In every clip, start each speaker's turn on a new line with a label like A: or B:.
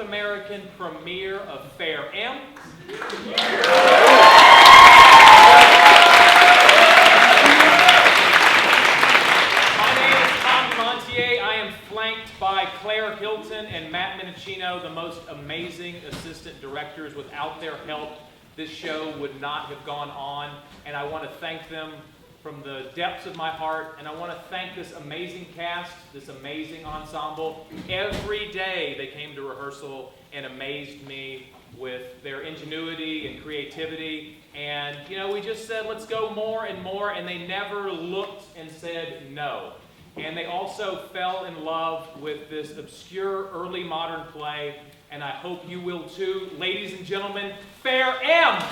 A: American premiere of Fair M. By Claire Hilton and Matt Minicino, the most amazing assistant directors. Without their help, this show would not have gone on, and I want to thank them from the depths of my heart, and I want to thank this amazing cast, this amazing ensemble. Every day they came to rehearsal and amazed me with their ingenuity and creativity, and we just said, let's go more and more, and they never looked and said no. And they also fell in love with this obscure early modern play, and I hope you will too. Ladies and gentlemen, Fair M!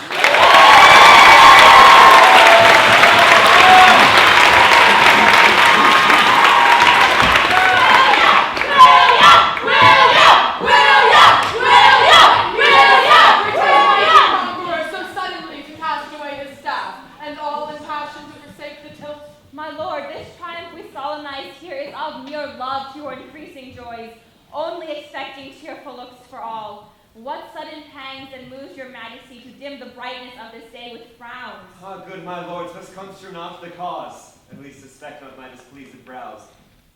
B: What sudden pangs and moves your majesty to dim the brightness of this day with frowns?
C: Ah, good my lords, thus comes you not the cause, at least suspect not my displeased brows.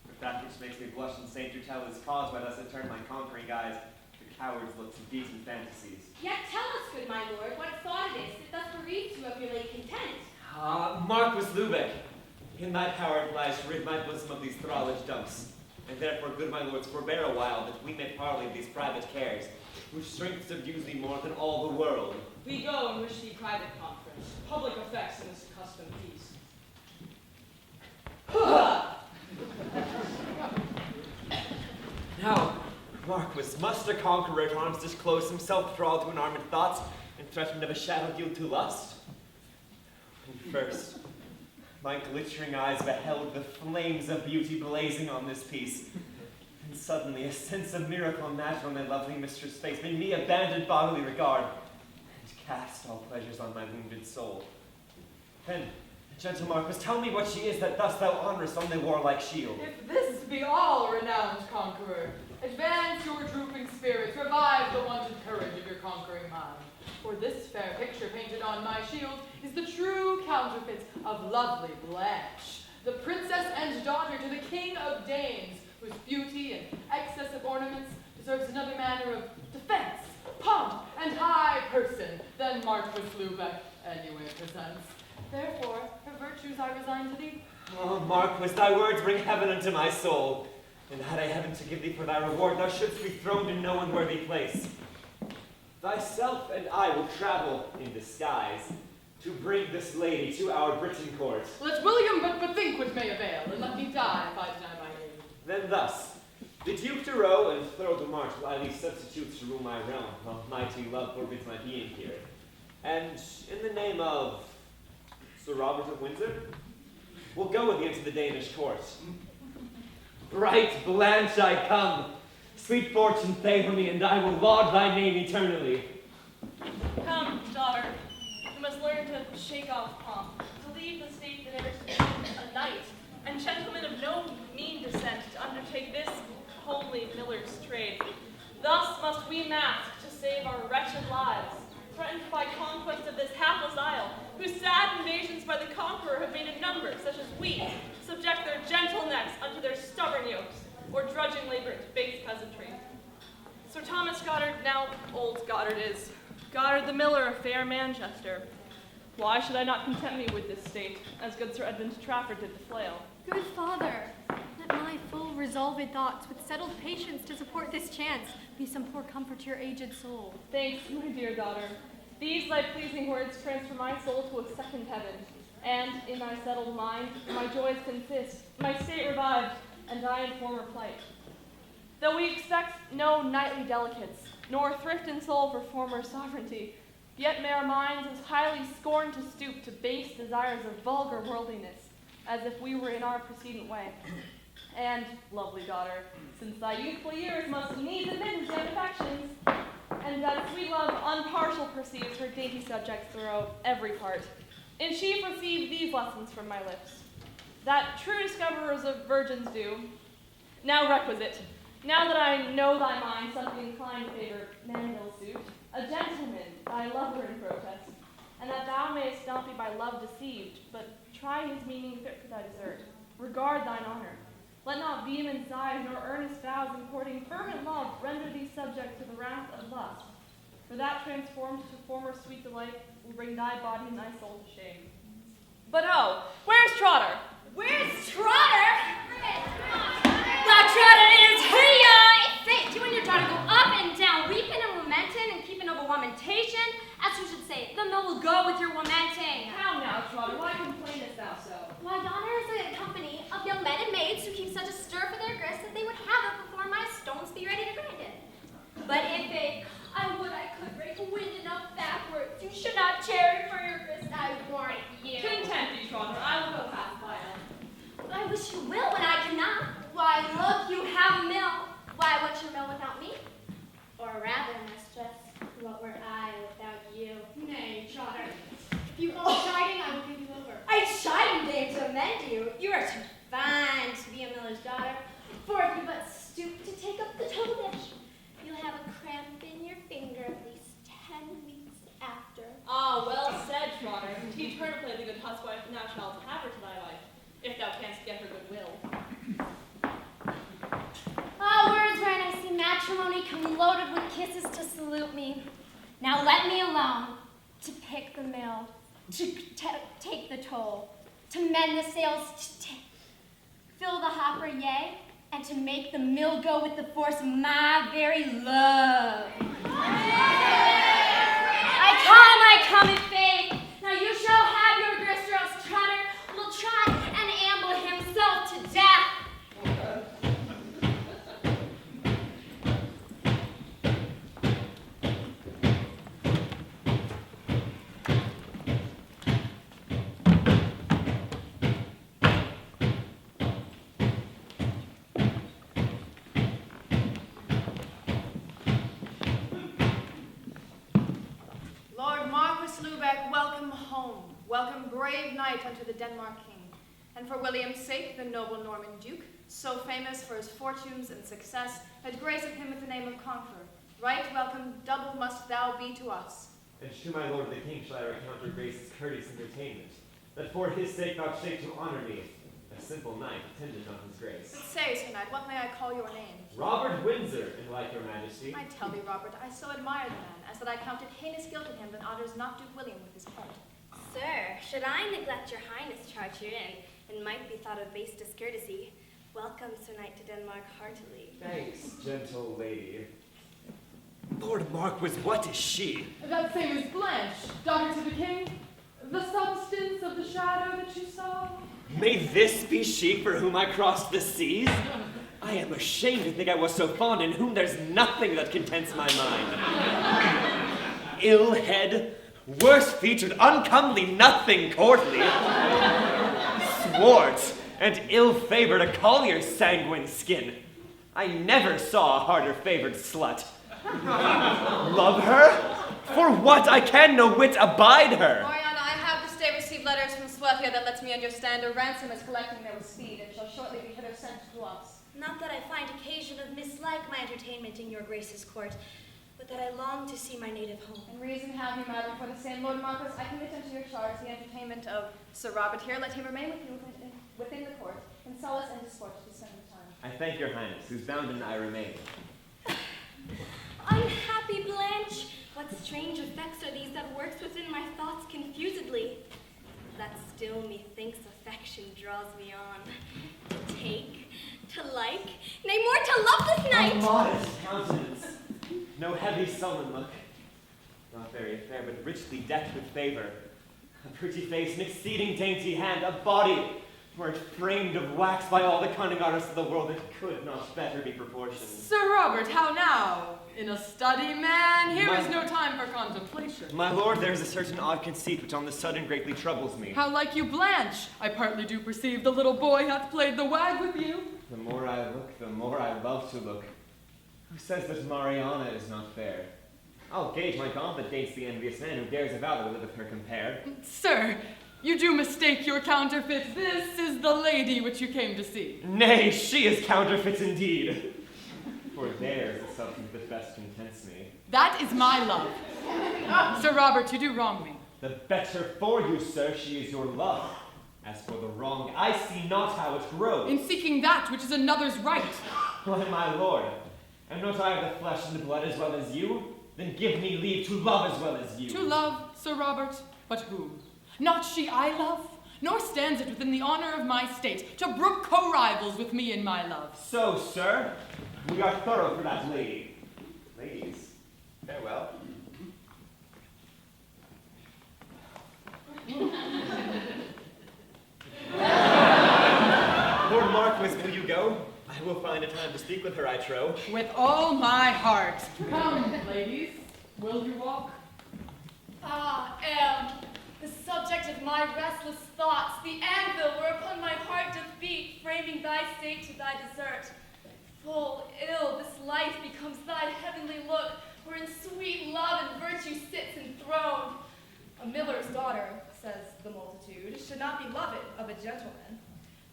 C: But that which makes me blush and say to tell is cause why thus I turn my conquering eyes to coward's looks and decent fantasies.
B: Yet tell us, good my lord, what thought it is that thus bereaves you of your late content.
C: Marques Lubeck, in thy power it lies to rid my bosom of these thrallage dumps, and therefore, good my lords, forbear a while that we may parley of these private cares, which strength subdues thee more than all the world.
D: We go and wish thee private conference, public effects in this accustomed peace.
C: Now, Marques, must a conqueror at arms disclose himself, draw to unarmed thoughts, and threaten of a shadow yield to lust? And first, my glittering eyes beheld the flames of beauty blazing on this piece. And suddenly a sense of miracle natural in my lovely mistress' face made me abandon bodily regard, and cast all pleasures on my wounded soul. Then, gentle Marques, tell me what she is that thus thou honorest on thy warlike shield.
E: If this be all, renowned conqueror, advance your drooping spirits, revive the wonted courage of your conquering mind. For this fair picture painted on my shield is the true counterfeit of lovely Blanche, the princess and daughter to the king of Danes, whose beauty and excess of ornaments deserves another manner of defense, pomp, and high person than Marques Lubeck anyway presents. Therefore, her virtues I resign to thee.
C: Oh, Marques, thy words bring heaven unto my soul. And had I heaven to give thee for thy reward, thou shouldst be throned in no unworthy place. Thyself and I will travel in disguise to bring this lady to our Britain court.
E: Let William but think what may avail, and let me die if I deny my name.
C: Then thus, the Duke Dirot and Thurl Dimarch will I leave substitutes to rule my realm, while mighty love forbids my being here. And in the name of Sir Robert of Windsor, we'll go with you into the Danish court. Bright Blanche I come, sweet fortune favor me, and I will laud thy name eternally.
F: Come, daughter, you must learn to shake off pomp, to leave the state that ever stood a knight, and gentlemen of no mean descent to undertake this homely miller's trade. Thus must we mask to save our wretched lives, threatened by conquest of this hapless isle, whose sad invasions by the conqueror have made in numbers, such as we, subject their gentle necks unto their stubborn yokes, or drudging labor to base peasantry. Sir Thomas Goddard, now old Goddard is, Goddard the miller of fair Manchester. Why should I not content me with this state, as good Sir Edmund Trafford did the flail?
G: Good father, let my full resolved thoughts with settled patience to support this chance be some poor comfort to your aged soul.
F: Thanks, my dear daughter. These thy pleasing words transfer my soul to a second heaven, and in thy settled mind my joys consist, my state revived, and I in former plight. Though we expect no knightly delicates, nor thrift in soul for former sovereignty, yet may our minds as highly scorn to stoop to base desires of vulgar worldliness, as if we were in our precedent way. And, lovely daughter, since thy youthful years must needs admit his young affections, and that sweet love unpartial perceives her dainty subjects throughout every part, in chief receive these lessons from my lips, that true discoverers of virgins do, now requisite, Now that I know thy mind, something inclined to favor Manvile's suit, a gentleman, thy lover in protest, and that thou mayest not be by love deceived, but try his meaning fit for thy desert. Regard thine honor. Let not vehement sighs nor earnest vows in courting fervent love render thee subject to the wrath of lust. For that transformed to former sweet delight will bring thy body and thy soul to shame. But oh, where's Trotter?
B: Where's Trotter? The Trotter is here! Say, you and your daughter go up and down, weeping and lamenting and keeping up a lamentation. As you should say, the mill will go with your lamenting.
D: How now, Trotter? Why complainest thou so?
B: My daughter is a company of young men and maids who keep such a stir for their grist that they would have it before my stones be ready to grind it. But if it, I would I could break wind enough backwards. You should not cherry for your grist, I warrant you.
F: Content thee, Trotter. I will go pacify them.
B: I wish you will when I cannot. Why, look, you have a mill. Why, what's your mill without me? Or rather, mistress, what were I without you?
G: Nay, Trotter. If you go chiding, I will give you over.
B: I chide and deign to amend you. You are too fine to be a miller's daughter. For if you but stoop to take up the toe dish, you'll have a cramp in your finger at least 10 weeks after.
F: Ah, well said, Trotter. Teach her to play the good huswife, and thou shalt have her to thy life, if thou canst get her goodwill.
B: Words wherein I see matrimony come loaded with kisses to salute me. Now let me alone to pick the mill, to take the toll, to mend the sails, to fill the hopper, yea, and to make the mill go with the force of my very love. I come in faith. Now you shall have your grist, or else Trotter will try and amble himself to death.
E: Lord Marques Lubeck, welcome home. Welcome, brave knight, unto the Denmark king. And for William's sake, the noble Norman duke, so famous for his fortunes and success, that graceth him with the name of conqueror. Right welcome double must thou be to us.
C: And to my lord the king shall I recount your grace's courteous entertainment, that for his sake vouchsafe to honor me, a simple knight attendant on his grace.
E: But say, Sir Knight, what may I call your name?
C: Robert Windsor, in like your majesty.
E: I tell thee, Robert, I so admire the man, as that I counted heinous guilt in him that honors not Duke William with his part.
B: Sir, should I neglect your highness charge herein, and might be thought of base discourtesy, welcome, Sir Knight, to Denmark heartily.
C: Thanks, gentle lady. Lord Marquis, what is she?
E: That same is Blanche, daughter to the king, the substance of the shadow that you saw.
C: May this be she for whom I crossed the seas? I am ashamed to think I was so fond in whom there's nothing that contents my mind. Ill head, worse featured, uncomely, nothing courtly. Swart and ill-favored, a collier's sanguine skin. I never saw a harder favored slut. Love her? For what? I can no whit abide her.
E: Mariana, I have this day received letters from Swethia that lets me understand a ransom is collecting there with speed, and shall shortly be hither sent to us.
B: Not that I find occasion of mislike my entertainment in your grace's court, but that I long to see my native home.
E: And reason have you, madam, for the same Lord Marquis, I commit unto your charge the entertainment of Sir Robert here. Let him remain with you within the court, in solace and disport to spend the time.
C: I thank your highness, whose bounden I remain.
B: Unhappy Blanche, what strange effects are these that works within my thoughts confusedly? That still methinks affection draws me on. To take, to like, nay more to love this night.
C: A modest countenance, no heavy sullen look, not very fair, but richly decked with favor. A pretty face, an exceeding dainty hand, a body, were it framed of wax by all the cunning artists of the world, it could not better be proportioned.
E: Sir Robert, how now? In a study, man, here is no time for contemplation.
C: My lord, there is a certain odd conceit which on the sudden greatly troubles me.
E: How like you Blanche? I partly do perceive the little boy hath played the wag with you.
C: The more I look, the more I love to look. Who says that Mariana is not fair? I'll gauge my gauntlet against the envious man who dares avow that with her compare.
E: Sir, you do mistake your counterfeit. This is the lady which you came to see.
C: Nay, she is counterfeit indeed. For theirs is something that best contents me.
E: That is my love. Sir Robert, you do wrong me.
C: The better for you, sir, she is your love. As for the wrong, I see not how it grows.
E: In seeking that which is another's right.
C: Why, my lord, am not I of the flesh and the blood as well as you? Then give me leave to love as well as you.
E: To love, Sir Robert, but whom? Not she I love, nor stands it within the honor of my state to brook co-rivals with me in my love.
C: So, sir, we are thorough for that lady. Ladies, farewell. Lord Marquis, will you go? I will find a time to speak with her, I trow.
E: With all my heart. Come, ladies, will you walk?
H: Ah, the subject of my restless thoughts, the anvil whereupon my heart doth beat, framing thy state to thy desert. Full ill this life becomes thy heavenly look, wherein sweet love and virtue sits enthroned. A miller's daughter, says the multitude, should not be loved of a gentleman,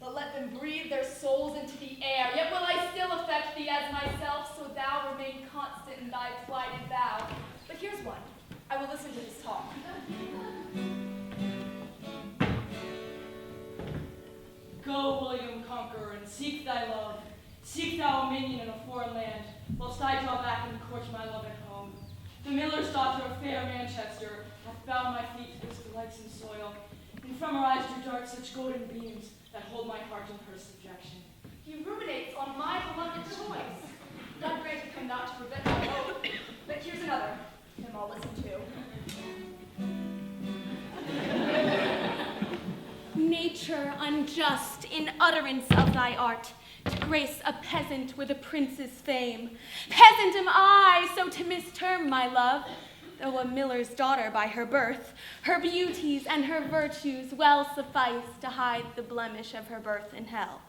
H: but let them breathe their souls into the air. Yet will I still affect thee as myself, so thou remain constant in thy plighted vow. But here's one. I will listen to this talk.
D: Go, William Conqueror, and seek thy love. Seek thou a minion in a foreign land, whilst I draw back and court my love at home. The miller's daughter of fair Manchester hath bound my feet to this delightsome soil, and from her eyes do dart such golden beams that hold my heart in her subjection.
H: He ruminates on my beloved choice. God grant it come not to prevent my hope. But here's another. Him I'll listen to.
B: Nature unjust in utterance of thy art, to grace a peasant with a prince's fame. Peasant am I, so to misterm my love, though a miller's daughter by her birth, her beauties and her virtues well suffice to hide the blemish of her birth in hell.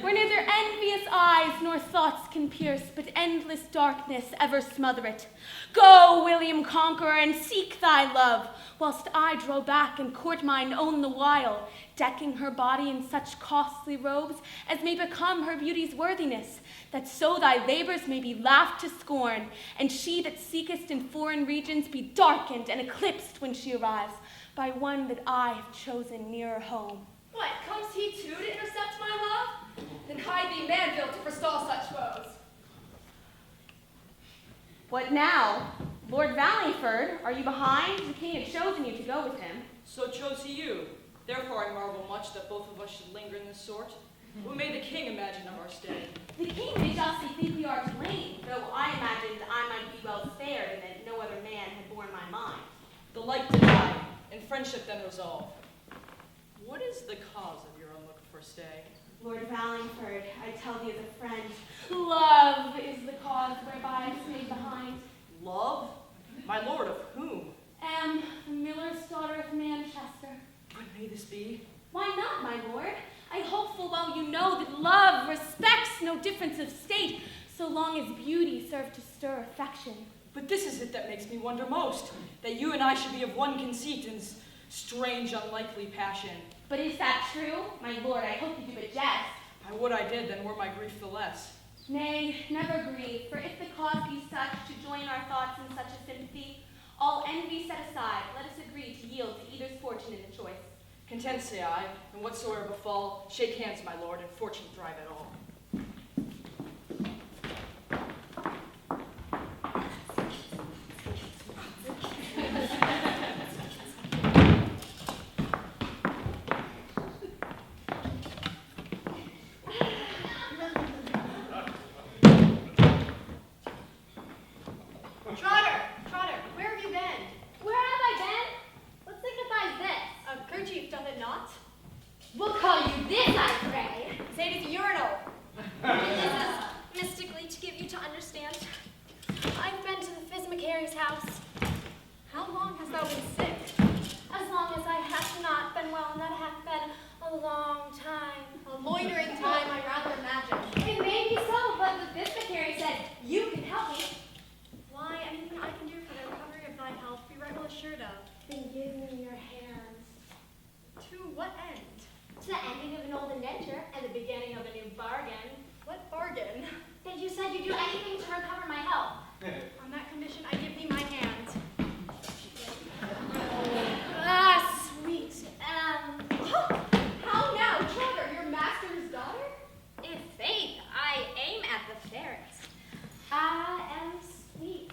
B: Where neither envious eyes nor thoughts can pierce, but endless darkness ever smother it. Go, William Conqueror, and seek thy love, whilst I draw back and court mine own the while, decking her body in such costly robes as may become her beauty's worthiness, that so thy labors may be laughed to scorn, and she that seekest in foreign regions be darkened and eclipsed when she arrives by one that I have chosen nearer home.
H: What, comes he too to intercept my love? Then hide thee, Manville, to forestall such foes.
B: What now? Lord Valingford, are you behind? The king had chosen you to go with him.
D: So chose he you. Therefore I marvel much that both of us should linger in this sort. What may the king imagine of our stay?
B: The king may justly think we are to blame, though I imagined I might be well spared and that no other man had borne my mind.
D: The like did I, and friendship then resolve. What is the cause of your unlooked for stay?
B: Lord Valingford, I tell thee as a friend, love is the cause whereby I stayed behind.
D: Love? My lord, of whom?
B: Am the miller's daughter of Manchester.
D: What may this be?
B: Why not, my lord? I hope full well you know that love respects no difference of state, so long as beauty serve to stir affection.
D: But this is it that makes me wonder most, that you and I should be of one conceit and strange, unlikely passion.
B: But is that true? My lord, I hope you do but jest.
D: I would I did, then were my grief the less.
B: Nay, never grieve, for if the cause be such to join our thoughts in such a sympathy, all envy set aside, let us agree to yield to either's fortune in the choice.
D: Content say I, and whatsoever befall, shake hands, my lord, and fortune thrive at all.
H: Trotter, where have you been?
B: Where have I been? What signifies this?
H: A kerchief, doth it not?
B: We'll call you this, I pray.
H: Say it is urinal.
B: This is mystically to give you to understand. I've been to the Physmacary's house.
H: How long hast thou been sick?
B: As long as I have not been well, and that hath been a long time.
H: A loitering time, I rather imagine.
B: It may be so, but the Physmacary said, you can help me.
G: Why, anything I can do for the recovery of thy health, be right well assured of.
B: Then give me your hands.
G: To what end?
B: To the ending of an old indenture and the beginning of a new bargain.
G: What bargain?
B: That You said you'd do anything to recover my health.
G: On that condition, I give thee my hand.
B: Ah, sweet.
H: How now, Trotter, your master's daughter?
B: In faith, I aim at the fairest. I am sweet,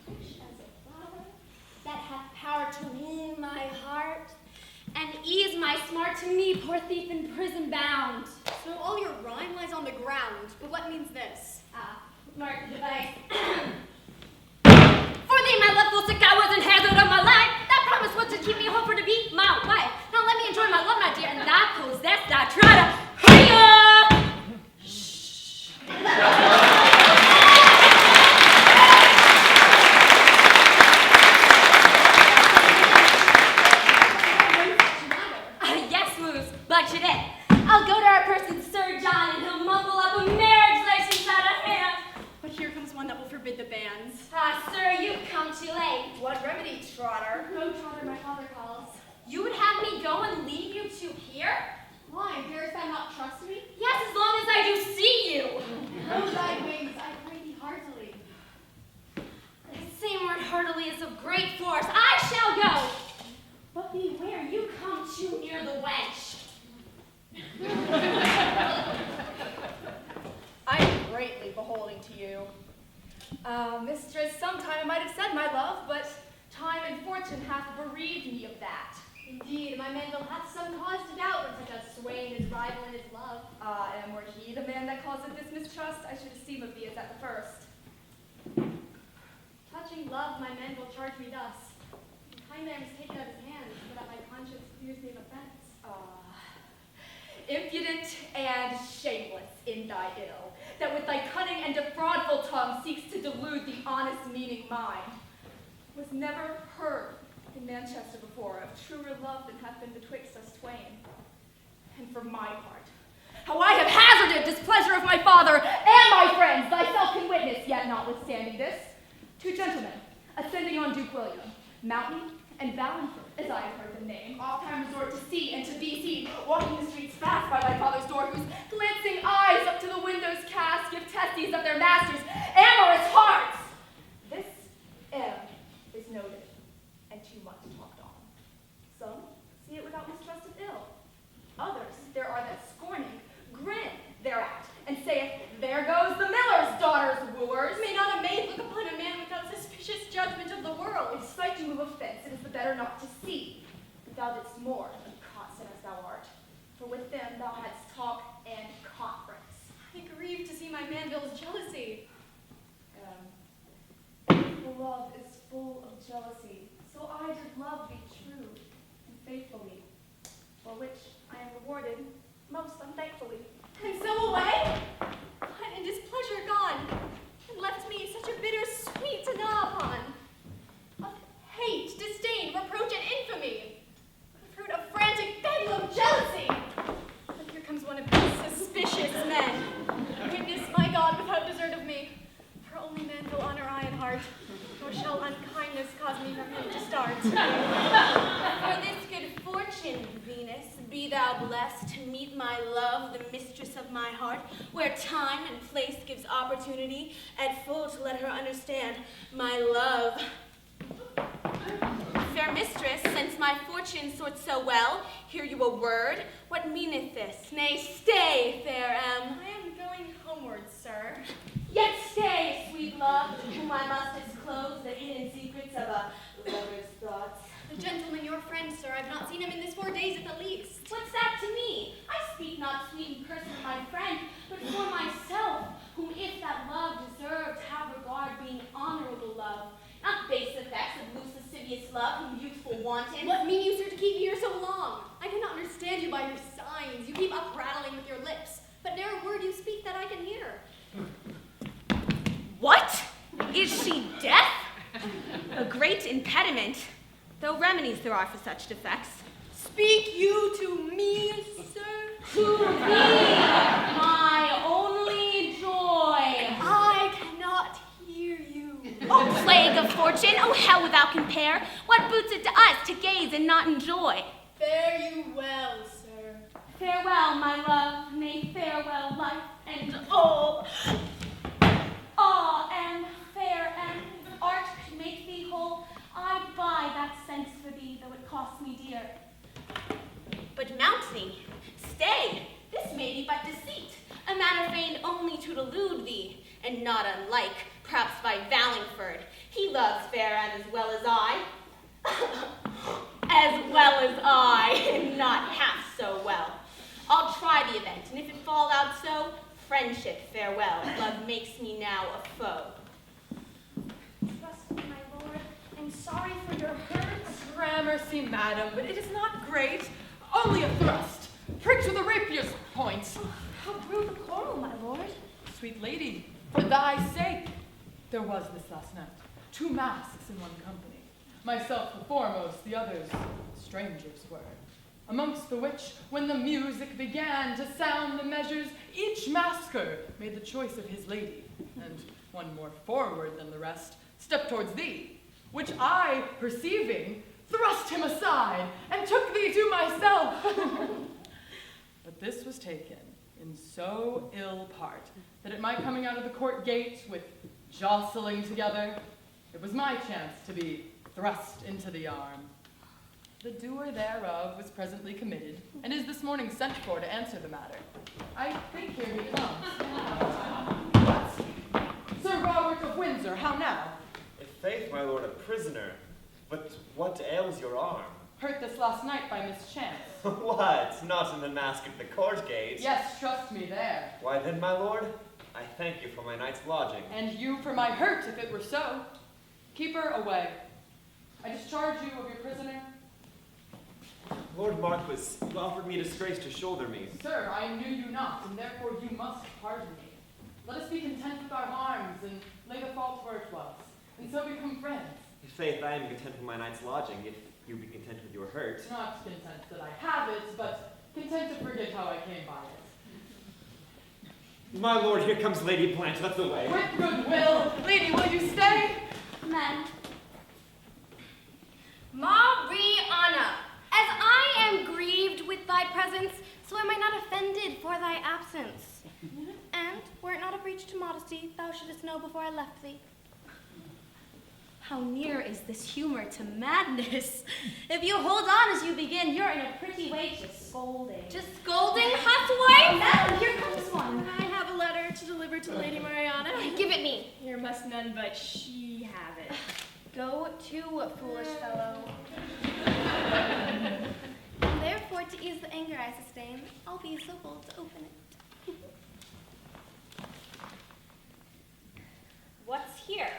B: rich as a flower, that hath power to wound my heart, and ease my smart to me, poor thief in prison bound.
G: So all your rhyme lies on the ground, but what means this?
B: Mark device. For thee, my love full sick, I was in hazard of my life. That promise was to keep me home for to be my wife. Now let me enjoy my love, my dear, and thou possess thy Trotter. Hiya! Shh. Yes, Moose, but today I'll go to our person, Sir John, and he'll mumble up a marriage license out of hand.
G: But here comes one that will forbid the banns.
B: Sir, you've come too late.
H: What remedy, Trotter?
B: Go, Trotter, my father calls. You would have me go and leave you two here?
H: Why, darest thou not trust me?
B: Yes, as long as I do see you.
H: Oh, thy wings, I pray thee heartily.
B: The same word heartily is of great force. I shall go. But beware, you come too near the wench.
H: I am greatly beholding to you. Mistress, sometime I might have said my love, but time and fortune hath bereaved me of that.
G: Indeed, my Manville hath some cause to doubt when such a swain is rival in his love.
H: And were he the man that causeth this mistrust, I should esteem of thee as at the first.
G: Touching love, my Manville charged me thus. Kindly I was taken out of his hands, so that my conscience clears me of offense.
H: Impudent and shameless in thy ill, that with thy cunning and defraudful tongue seeks to delude the honest meaning mind, was never heard in Manchester before of truer love than hath been betwixt us twain. And for my part, how I have hazarded displeasure of my father and my friends, thyself can witness, yet notwithstanding this, two gentlemen, ascending on Duke William, Mountney and Valingford, as I have heard them named, oft-time resort to see and to be seen, walking the streets fast by thy father's door, whose glancing eyes up to the windows cast give testies of their masters' amorous hearts. This is noted, and too much talked on. Some see it without mistrust of ill. Others there are that scorning grin thereat, and saith, there goes the miller's daughter's wooers.
G: May not a maid look upon a man without suspicious judgment of the world?
H: If sight do move offense, it is the better not to see. But thou didst more than constant as thou art, for with them thou hadst talk and conference.
G: I grieve to see my Manville's jealousy.
H: Faithful love is full of jealousy, so I did love thee true and faithfully, for which I am rewarded most unthankfully.
G: And so away? And displeasure gone, and left me such a bitter sweet to gnaw upon. Of hate, disdain, reproach, and infamy. The fruit of frantic bedlam jealousy. But here comes one of these suspicious men. Witness, my God, without desert of me. For only Manville honor I in heart, nor shall unkindness cause me from him to start.
B: For this good fortune, Venus, be thou blessed to meet my love, the mistress of my heart, where time and place gives opportunity at full to let her understand my love. Fair mistress, since my fortune sorts so well, hear you a word? What meaneth this? Nay, stay, fair
G: I am going homeward, sir.
B: Yet stay, sweet love, to whom I must disclose the hidden secrets of a lover's thoughts.
G: The gentleman, your friend, sir, I've not seen him in this 4 days at the least.
B: What's that to me? I speak not sweet in person, my friend, but for myself, whom if that love deserved, have regard being honorable love, not base effects of loose lascivious love, whom youthful wanton.
G: What mean you, sir, to keep me here so long? I cannot understand you by your signs. You keep up rattling with your lips, but ne'er a word you speak that I can hear.
B: What? Is she deaf? A great impediment, though remedies there are for such defects.
G: Speak you to me, sir?
B: To thee, my only joy.
G: I cannot hear you.
B: Oh, plague of fortune, oh, hell without compare. What boots it to us to gaze and not enjoy?
G: Fare you well, sir.
B: Farewell, my love, may farewell life and all.
I: Mountney. Stay, this may be but deceit, a matter feigned only to delude thee, and not unlike, perhaps by Valingford. He loves fair and as well as I. As well as I, not half so well. I'll try the event, and if it fall out so, friendship farewell. Love makes me now a foe.
B: Trust me, my lord. I'm sorry for your hurts.
E: Gramercy, madam, but it is not great. Only a thrust. Prick to the rapier's point.
B: How grew the quarrel, my lord?
E: Sweet lady, for thy sake. There was this last night. 2 masks in one company. Myself the foremost, the others strangers were. Amongst the which, when the music began to sound the measures, each masker made the choice of his lady, and one more forward than the rest stepped towards thee, which I, perceiving, thrust him aside, and took thee to myself. But this was taken in so ill part, that at my coming out of the court gate with jostling together, it was my chance to be thrust into the arm. The doer thereof was presently committed, and is this morning sent for to answer the matter. I think here he comes. Sir Robert of Windsor, how now?
C: In faith, my lord, a prisoner. But what ails your arm?
E: Hurt this last night by mischance.
C: What? Not in the mask at the court gate?
E: Yes, trust me there.
C: Why then, my lord, I thank you for my night's lodging.
E: And you for my hurt, if it were so. Keep her away. I discharge you of your prisoner.
C: Lord Marques, you offered me disgrace to shoulder me.
E: Sir, I knew you not, and therefore you must pardon me. Let us be content with our harms, and lay the fault where it was, and so become friends.
C: In faith, I am content with my night's lodging, if you be content with your hurt.
E: Not content that I have it, but content to forget how I came by it.
C: My lord, here comes Lady Blanche, that's the way.
E: With goodwill. Lady, will you stay?
B: Men. Mariana, as I am grieved with thy presence, so am I not offended for thy absence. And, were it not a breach to modesty, thou shouldest know before I left thee. How near is this humor to madness? If you hold on as you begin, you're in a pretty way to scolding. To scolding, housewife? Madam, here comes one.
G: I have a letter to deliver to Lady Mariana.
B: Give it me.
G: Here must none but she have it.
B: Go to, foolish fellow. And therefore, to ease the anger I sustain, I'll be so bold to open it.
I: What's here?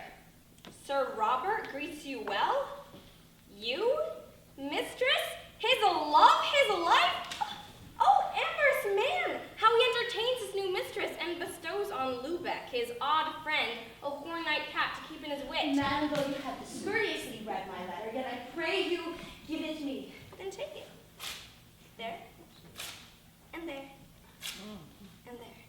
I: Sir Robert greets you well? You? Mistress? His love, his life? Oh, amorous man! How he entertains his new mistress and bestows on Lubeck, his odd friend, a horn-night cat to keep in his wit.
B: Madam, though you have discourteously read my letter, yet I pray you give it me.
I: Then take it. There. And there. And there.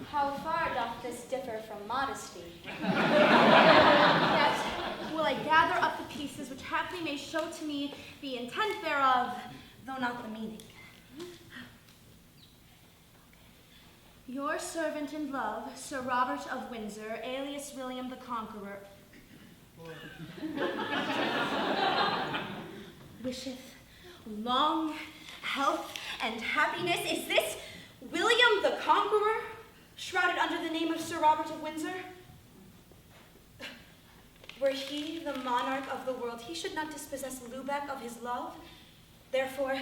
B: How far doth this differ from modesty? Yet will I gather up the pieces which haply may show to me the intent thereof, though not the meaning. Your servant in love, Sir Robert of Windsor, alias William the Conqueror, wisheth long health and happiness. Is this William the Conqueror, shrouded under the name of Sir Robert of Windsor? Were he the monarch of the world, he should not dispossess Lubeck of his love. Therefore,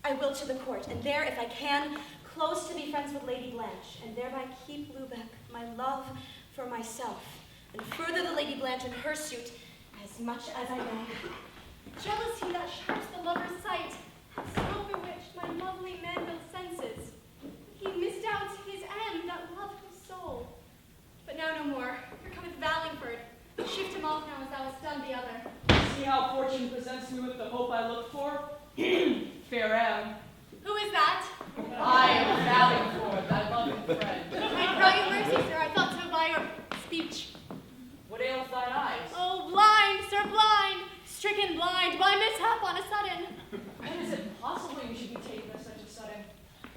B: I will to the court, and there, if I can, close to be friends with Lady Blanche, and thereby keep Lubeck, my love, for myself, and further the Lady Blanche in her suit as much as I may.
G: Jealousy that sharps the lover's sight hath so bewitched my lovely Manville senses. He misdoubts his end that loved his soul. But now no more. Here cometh Valingford. Shift him off now as thou hast done the other.
D: See how fortune presents me with the hope I look for? Fair am.
G: Who is that?
E: I am Valingford, thy loving friend.
G: I cry you mercy, sir. I thought to by your speech.
E: What ails thine eyes?
G: Oh, blind, sir, blind. Stricken blind by mishap on a sudden.
D: And is it possible you should be taken of such a sudden?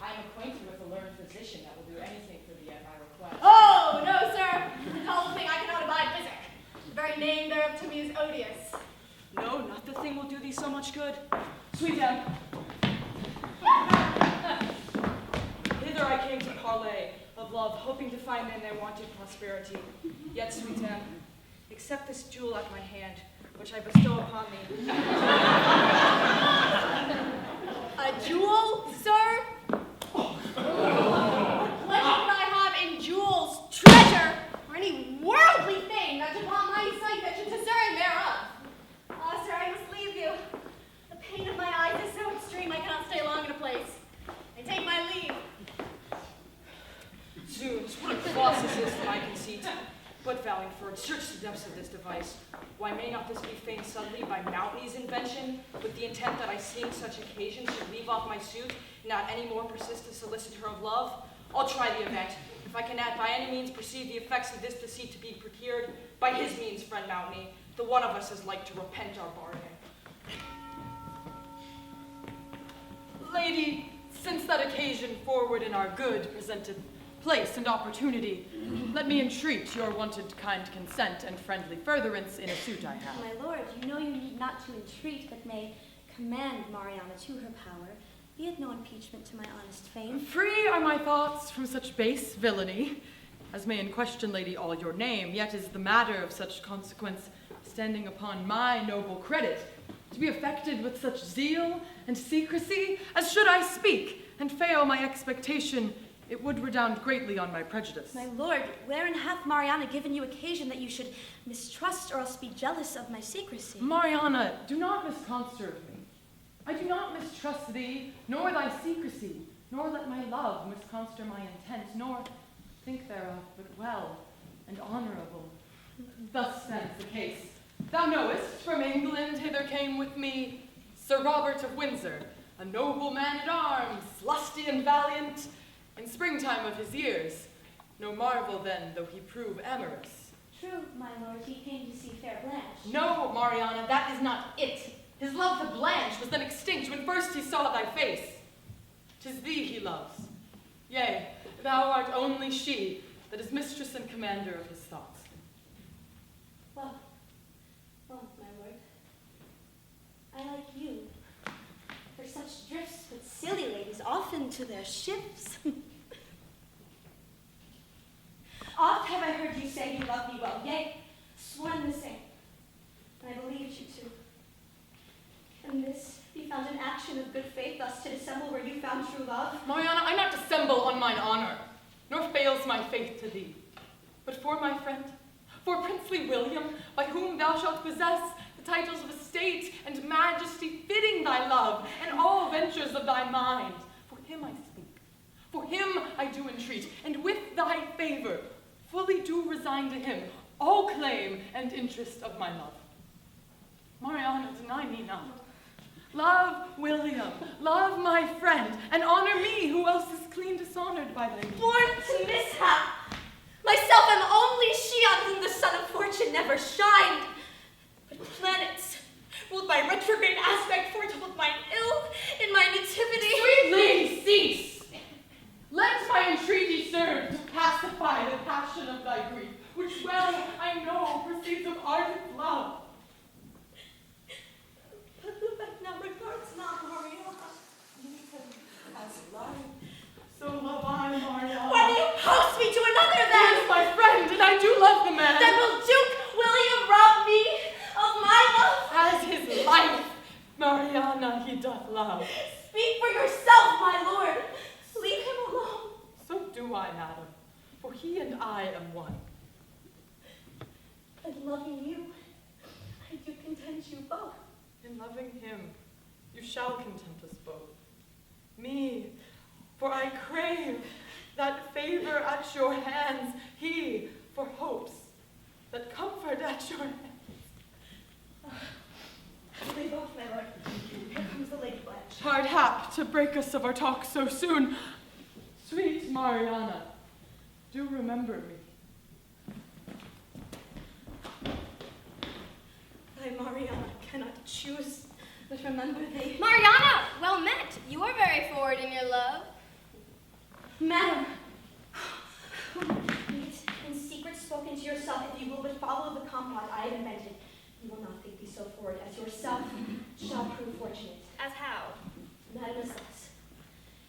D: I am acquainted with a learned physician that will do anything for thee at my request.
G: Oh, no, sir. The whole thing I cannot abide physic. The very
H: very name thereof to me is odious.
F: No, not the thing will do thee so much good. Sweet Em. Hither I came to parley of love, hoping to find men their wanted prosperity. Yet, sweet Em, accept this jewel at my hand, which I bestow upon thee.
H: A jewel, sir? What should I have in jewels, treasure, or any worldly thing that upon my sight that should discern thereof?
B: Ah, sir, I must leave you. The pain of my eyes is so extreme I cannot stay long in a place. I take my leave.
F: Zoons, what a process is to my conceit. But Valingford, search the depths of this device. Why may not this be feigned subtly by Mountney's invention, with the intent that I, seeing such occasion, should leave off my suit, and not any more persist to solicit her of love? I'll try the event. If I cannot by any means perceive the effects of this deceit to be procured, by his means, friend Mountney, the one of us is like to repent our bargain.
E: Lady, since that occasion forward in our good presented place and opportunity, let me entreat your wonted kind consent and friendly furtherance in a suit I have.
B: My lord, you know you need not to entreat, but may command Mariana to her power. Be it no impeachment to my honest fame.
E: Free are my thoughts from such base villainy, as may in question, lady, all your name, yet is the matter of such consequence standing upon my noble credit, to be affected with such zeal and secrecy, as should I speak and fail my expectation, it would redound greatly on my prejudice.
B: My lord, wherein hath Mariana given you occasion that you should mistrust or else be jealous of my secrecy?
E: Mariana, do not misconstruct me. I do not mistrust thee, nor thy secrecy, nor let my love misconstrue my intent, nor think thereof but well and honorable. Thus stands the case. Thou knowest, from England hither came with me Sir Robert of Windsor, a noble man-at-arms, lusty and valiant, in springtime of his years. No marvel then, though he prove amorous.
B: True, my lord, he came to see fair Blanche.
E: No, Mariana, that is not it. His love for Blanche was then extinct when first he saw thy face. 'Tis thee he loves. Yea, thou art only she that is mistress and commander of his thoughts.
B: Well, my lord, I like you. For such drifts but silly ladies often to their ships. Oft have I heard you say you love me well, yea, sworn the same, and I believed you too. And this be found an action of good faith, thus to dissemble where you found true love?
E: Mariana, I not dissemble on mine honor, nor fails my faith to thee. But for my friend, for princely William, by whom thou shalt possess the titles of estate and majesty fitting thy love, and all ventures of thy mind, for him I speak, for him I do entreat, and with thy favor fully do resign to him all claim and interest of my love. Mariana, deny me not. Love William, love my friend, and honor me, who else is clean dishonored by thy means.
B: Born to mishap! Myself am only she on whom the sun of fortune never shined. But planets, ruled by retrograde aspect, foretold mine ill in my nativity.
E: Sweet lady, cease! Let my entreaty serve to pacify the passion of thy grief, which well I know proceeds of ardent love.
B: But Lubeck now regards not Mariana.
E: As love, so love I, Mariana.
B: Why do you post me to another
E: He
B: then?
E: is my friend, and I do love the man.
B: Then will Duke William rob me of my love?
E: As his life, Mariana, he doth love.
B: Speak for yourself, my lord. Leave him alone.
E: So do I, madam, for he and I am one.
B: And loving you, I do content you both.
E: In loving him, you shall content us both. Me, for I crave that favor at your hands, he, for hopes that comfort at your hands.
B: They both, my lord. Here comes the Lady Blanche.
E: Hard hap to break us of our talk so soon. Sweet Mariana, do remember me.
B: I, Mariana, cannot choose, but remember thee.
G: Mariana, well met. You are very forward in your love.
B: Madam, be it in secret spoken to yourself if you will but follow the compact I have invented.
G: so forward as yourself shall prove fortunate.
F: As how?
G: Madam is thus.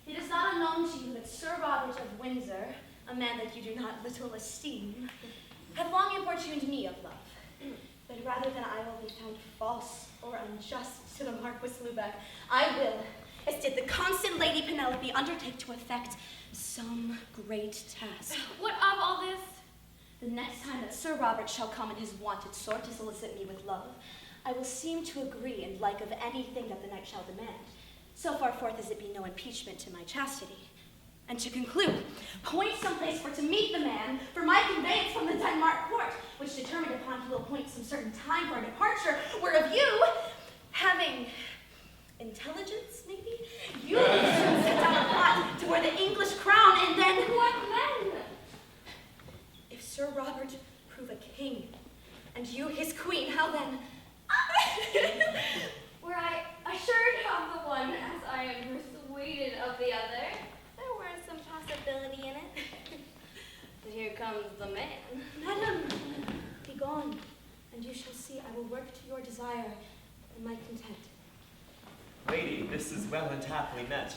G: It is not unknown to you that Sir Robert of Windsor, a man that you do not little esteem, hath long importuned me of love. But rather than I will be found false or unjust to the Marquis Lubeck, I will, as did the constant Lady Penelope, undertake to effect some great task.
B: What of all this?
G: The next time that Sir Robert shall come in his wonted sort to solicit me with love, I will seem to agree and like of anything that the knight shall demand, so far forth as it be no impeachment to my chastity. And to conclude, point some place for to meet the man for my conveyance from the Dimarch court, which determined upon he will appoint some certain time for a departure, whereof you, having intelligence, maybe, you will soon sit down a plot to wear the English crown, and then what then? If Sir Robert prove a king, and you his queen, how then?
B: Were I assured of the one as I am persuaded of the other, there were some possibility in it. But here comes the man.
G: Madam, be gone, and you shall see I will work to your desire and my content.
C: Lady, this is well and happily met.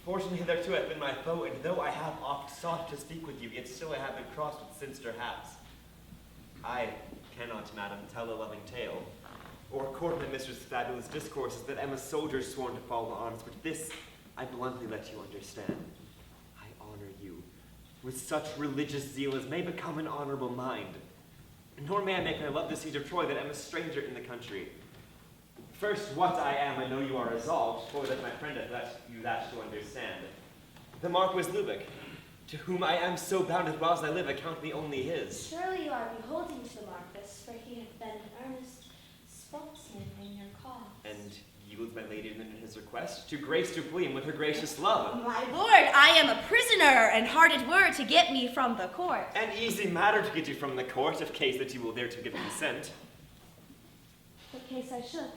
C: Fortunately, hitherto hath been my foe, and though I have oft sought to speak with you, yet still I have been crossed with sinister haps. I cannot, madam, tell a loving tale, or court my mistress' fabulous discourses that Emma's soldiers sworn to follow arms, but this I bluntly let you understand. I honor you with such religious zeal as may become an honorable mind, nor may I make my love the siege of Troy that am a stranger in the country. First, what I am, I know you are resolved, for that my friend hath let you that to understand. The Marquis Lubeck, to whom I am so bound as well as I live, account me only his.
G: Surely you are beholding to the Marquis, for he hath been an earnest spokesman in your cause.
C: And yields my lady in his request to grace to William with her gracious love.
G: My lord, I am a prisoner, and hard it were to get me from the court.
C: An easy matter to get you from the court, if case that you will there to give consent.
G: What case I should?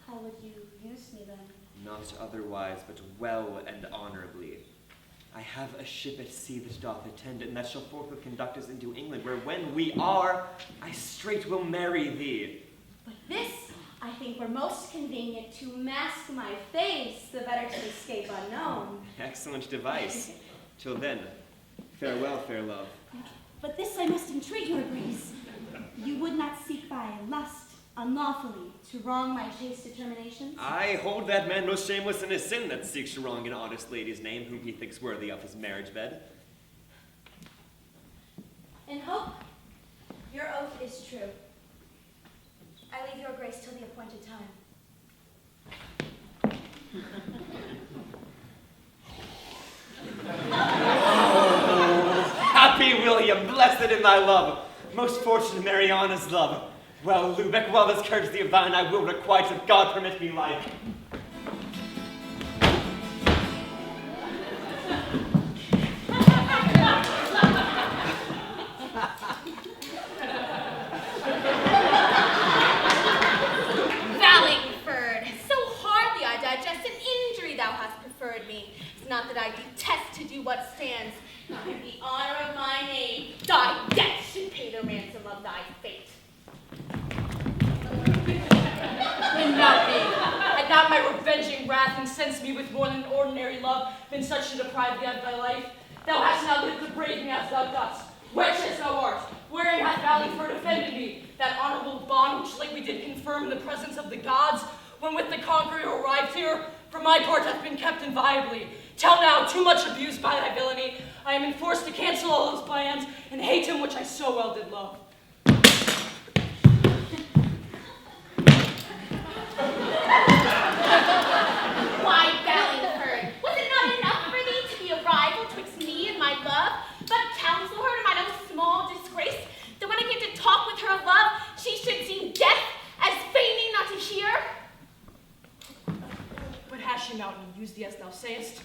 G: How would you use me then?
C: Not otherwise, but well and honorably. I have a ship at sea that doth attend, and that shall forthwith conduct us into England, where when we are, I straight will marry thee.
G: But this, I think, were most convenient to mask my face, the better to escape unknown.
C: Excellent device. Till then, farewell, fair love.
G: But this I must entreat your grace. You would not seek by lust unlawfully to wrong my chaste determinations?
C: I hold that man most shameless in his sin that seeks to wrong an honest lady's name, whom he thinks worthy of his marriage bed.
G: In hope your oath is true, I leave your grace till the appointed time.
C: Happy William, blessed in thy love, most fortunate Mariana's love. Well, Lubeck, well this courtesy of thine I will requite, if God permit me life.
G: Valingford, so hardly I digest an injury thou hast preferred me. It's not that I detest to do what stands. In the honor of my name, thy death should pay the ransom of thy fate.
D: And Mountney, had not my revenging wrath incensed me with more than ordinary love been such to deprive thee of thy life, thou hast now lived to brave me as thou dost. Wretch as thou art, wherein hath Valingford offended me, that honorable bond which lately did confirm in the presence of the gods, when with the conqueror arrived here, for my part hath been kept inviolably. Till now, too much abused by thy villainy, I am enforced to cancel all those plans, and hate him which I so well did love.
G: Why, Valingford, was it not enough for thee to be a rival twixt me and my love, but counsel her to mine own small disgrace, that when I came to talk with her of love, she should deem death as feigning not to hear?
D: But has she, Mountney, used thee as thou sayest?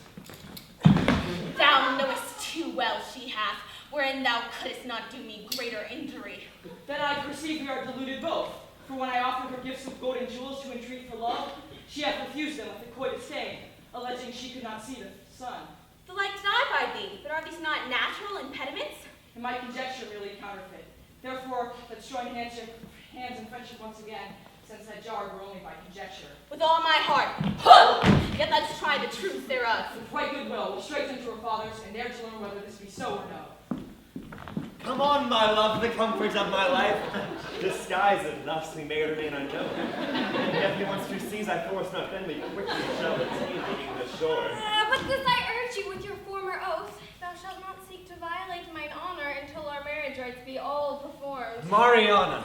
G: Thou knowest too well she hath, wherein thou couldst not do me greater injury.
D: Then I perceive we are deluded both. For when I offered her gifts of gold and jewels to entreat for love, she hath refused them with the coited stain, alleging she could not see the sun.
G: The like did I by thee, but are these not natural impediments?
D: And my conjecture merely counterfeit. Therefore, let's join hands hands in friendship once again, since that jar were only by conjecture.
I: With all my heart. Huh! Yet let's try the truth thereof.
D: With right goodwill, we'll straighten to her fathers, and dare to learn whether this be so or no.
C: Come on, my love, the comfort of my life. Disguise it, thus we may remain unknown. Yet he once who sees I force not, then we quickly shall attain the shore.
B: But this I urge you with your former oath. Thou shalt not seek to violate mine honor until our marriage rites be all performed.
C: Mariana,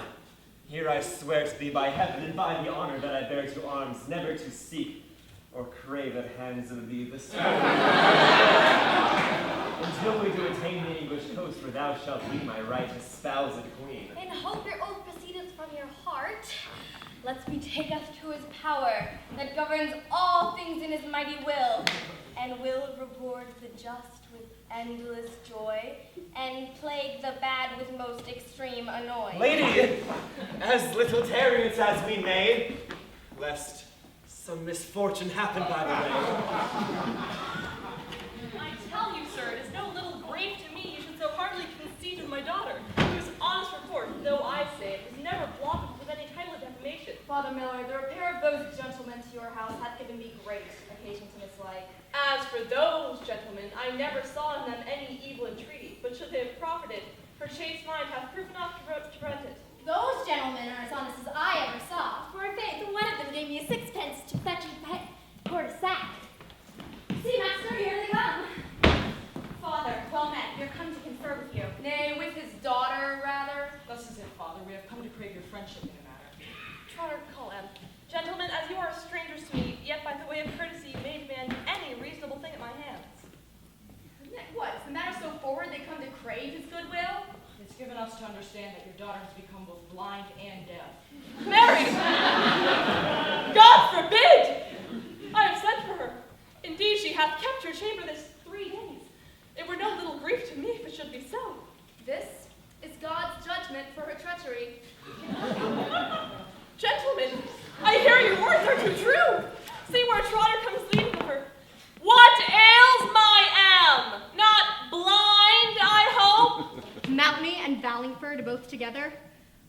C: here I swear to thee by heaven and by the honor that I bear to arms, never to seek or crave at hands of thee the until we do attain the English coast, where thou shalt be my right espoused queen.
B: In hope your oath proceedeth from your heart, let's me take us to his power that governs all things in his mighty will, and will reward the just with endless joy, and plague the bad with most extreme annoy.
C: Lady, as little tarriance as we may, lest some misfortune happen by the way.
F: I tell you, sir, it is no little grief to me you should so heartily conceit of my daughter, whose honest report, though I say it, was never blotted with any title of defamation.
H: Father Miller, the repair of those gentlemen to your house hath given me great occasion to mislike.
F: As for those gentlemen, I never saw in them any evil entreaty, but should they have profited, her chaste mind hath proof enough to prevent it.
B: Those gentlemen are as honest as I ever saw, for in faith, one of them gave me a sixpence to fetch a quart of sack. See, master, here they come.
G: Father, well met. You're come to confer with you.
H: Nay, with his daughter, rather.
D: Thus is it, Father. We have come to crave your friendship in the matter.
F: Trotter, call em. Gentlemen, as you are strangers to me, yet by the way of courtesy you may demand any reasonable thing at my hands.
H: What, is the matter so forward they come to crave his goodwill?
D: It's given us to understand that your daughter has become both blind and deaf.
F: Mary! God forbid! I have sent for her. Indeed, she hath kept her chamber this 3 days. It were no little grief to me if it should be so.
H: This is God's judgment for her treachery.
F: Gentlemen, I hear your words are too true. See where Trotter comes leading with her. What ails my am? Not blind, I hope?
B: Mountney and Valingford both together,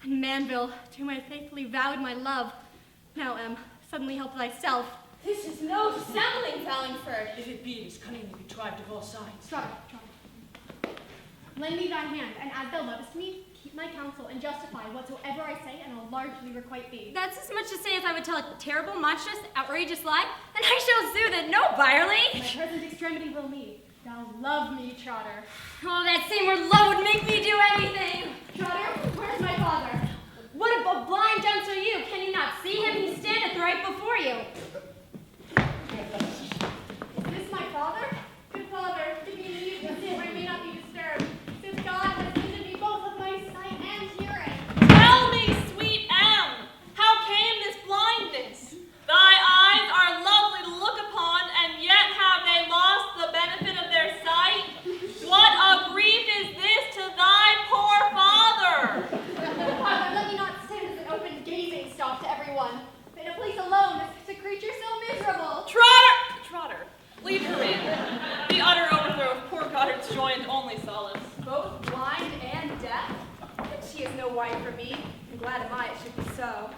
B: and Manvile, to whom I faithfully vowed my love. Now, suddenly help thyself.
G: This is no dissembling, Valingford.
D: If it be, it is cunningly contrived of all sides.
B: Trotter. Lend me thy hand, and as thou lovest me, keep my counsel and justify whatsoever I say, and I'll largely requite thee.
I: That's as much to say as I would tell a terrible, monstrous, outrageous lie, and I shall soothe it, no, Byerly.
B: My present extremity will me. Thou love me, Trotter.
I: Oh, that same word love would make me do anything.
B: Trotter, where's my father?
I: What a blind dunce are you? Can you not see him? He standeth right before you.
B: Is this my father? Good father, give me leave to sit where I may not be disturbed, since God has given me both of my sight and hearing.
F: Tell me, sweet Am, how came this blindness? Thy eyes are lovely to look upon, and yet have they lost the benefit of their sight? What a grief is this to thy poor father?
B: Father, let me not stand as an open gazing stock to everyone. In a place alone, is a creature so miserable.
F: Trotter, lead her in. The utter overthrow of poor Goddard's joy and only solace.
H: Both blind and deaf? But she is no wife for me, and glad am I it should be so.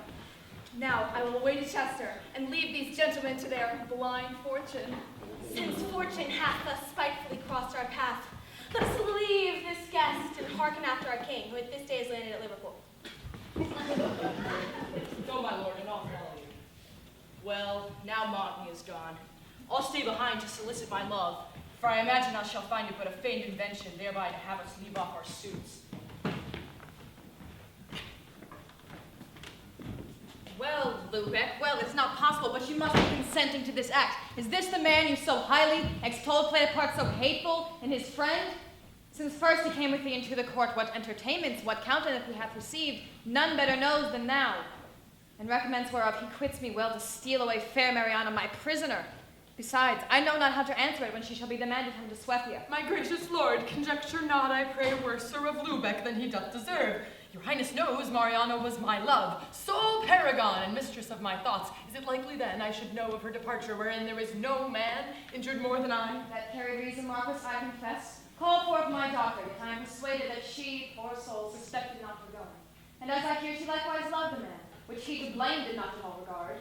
H: Now I will away to Chester, and leave these gentlemen to their blind fortune.
G: Since fortune hath thus spitefully crossed our path, let us leave this guest and hearken after our king, who at this day is landed at Liverpool.
D: Go, my lord, and I'll follow you. Well, now Mountney is gone. I'll stay behind to solicit my love, for I imagine I shall find it but a feigned invention, thereby to have us leave off our suits.
E: Well, Lubeck, well, it's not possible, but you must be consenting to this act. Is this the man you so highly extolled played a part so hateful in his friend? Since first he came with thee into the court, what entertainments, what countenance we have received, none better knows than thou. And recompense whereof he quits me well to steal away fair Mariana, my prisoner. Besides, I know not how to answer it when she shall be demanded him to Swethia. My gracious lord, conjecture not, I pray, worser of Lubeck than he doth deserve. Your highness knows Mariana was my love, sole paragon and mistress of my thoughts. Is it likely then I should know of her departure, wherein there is no man injured more than I? That carried reason, Marques, I confess. Call forth my daughter, and I am persuaded that she, poor soul, suspected not her going. And as I hear she likewise loves
H: which he to blame did not in all regard.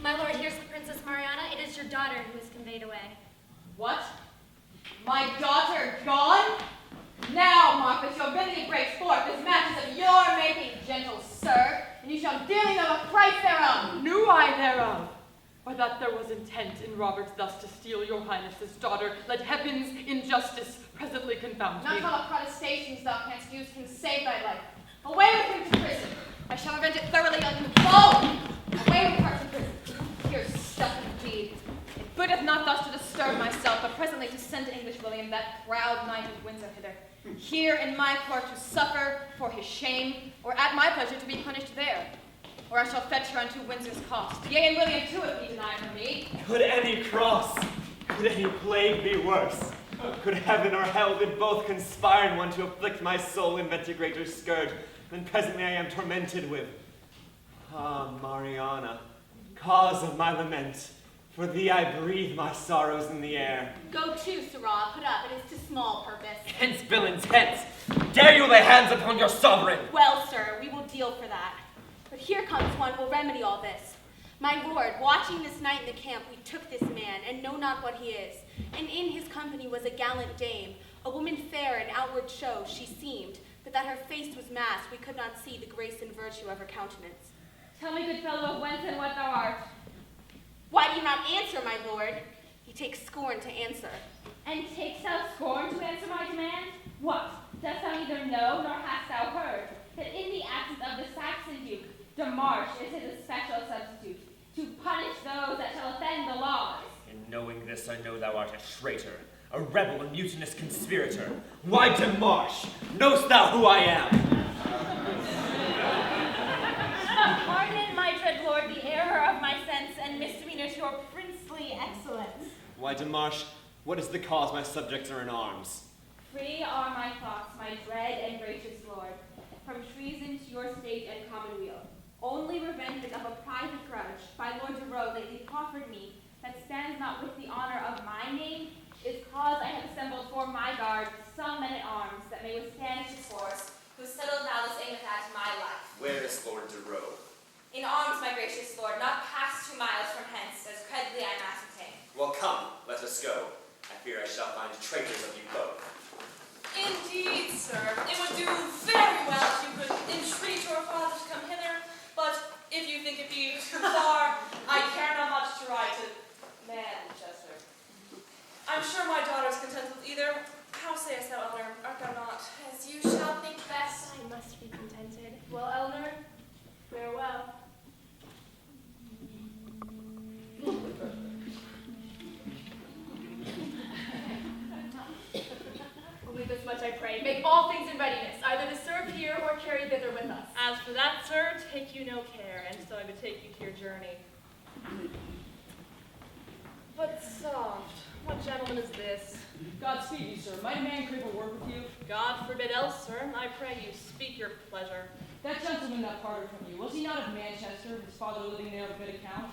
B: My lord, here's the Princess Mariana. It is your daughter who is conveyed away.
E: What? My daughter gone? Now, Marques, your ability breaks forth. This match is of your making, gentle sir, and you shall dearly know the price thereof.
D: Knew I thereof, or that there was intent in Roberts thus to steal your highness's daughter, let heaven's injustice presently confound me.
E: Not all the protestations thou canst use can save thy life. Away with him to prison. I shall revenge it thoroughly on the bone. Away with her to prison. Here stuff indeed. It booteth not thus to disturb myself, but presently to send to English William, that proud knight of Windsor hither. Here in my court to suffer for his shame, or at my pleasure to be punished there. Or I shall fetch her unto Windsor's cost. Yea, and William too, if he deny her me.
C: Could any cross, could any plague be worse? Could heaven or hell did both conspire in one to afflict my soul, invent a greater scourge than presently I am tormented with? Ah, Mariana, cause of my lament, for thee I breathe my sorrows in the air.
G: Go to, Sirrah, put up, it is to small purpose.
C: Hence, villains, hence! Dare you lay hands upon your sovereign?
G: Well, sir, we will deal for that. But here comes one who will remedy all this. My lord, watching this night in the camp, we took this man, and know not what he is. And in his company was a gallant dame, a woman fair in outward show she seemed, but that her face was masked, we could not see the grace and virtue of her countenance.
H: Tell me, good fellow, whence and what thou art.
G: Why do you not answer, my lord? He takes scorn to answer.
H: And takes thou scorn to answer my demand? What? Dost thou neither know nor hast thou heard that in the absence of the Saxon Duke, Dimarch is his especial substitute, to punish those that shall offend the laws?
C: In knowing this, I know thou art a traitor, a rebel and mutinous conspirator. Why, Dimarch, knowst thou who I am?
H: Pardon, my dread lord, the error of my sense and misdemeanor to your princely excellence.
C: Why, Dimarch, what is the cause my subjects are in arms?
H: Free are my thoughts, my dread and gracious lord, from treason to your state and commonweal. Only revenging of a private grudge by Lord Dirot lately proffered me, that stands not with the honor of my name, is cause I have assembled for my guard some men at arms that may withstand his force, who settled now this aim at my life.
C: Where is Lord Dirot?
I: In arms, my gracious lord, not past 2 miles from hence, as credibly I ascertain.
C: Well, come, let us go. I fear I shall find traitors of you both.
F: Indeed, sir, it would do very well if you could entreat your father to come hither, but if you think it be too far, I care not much to ride to Manchester. I'm sure my daughter is content with either. How sayest thou, Eliner? Art thou not?
B: As you shall think best, I must be contented.
H: Well, Eliner, farewell.
J: Only this much I pray, make all things in readiness, either to serve here or carry thither with us.
F: As for that, sir, take you no care, and so I would take you to your journey. But soft, what gentleman is this?
D: Godspeed you, sir. Might a man crave a word with you?
F: God forbid else, sir. I pray you speak your pleasure.
D: That gentleman that parted from you, was he not of Manchester, his father living there of good account?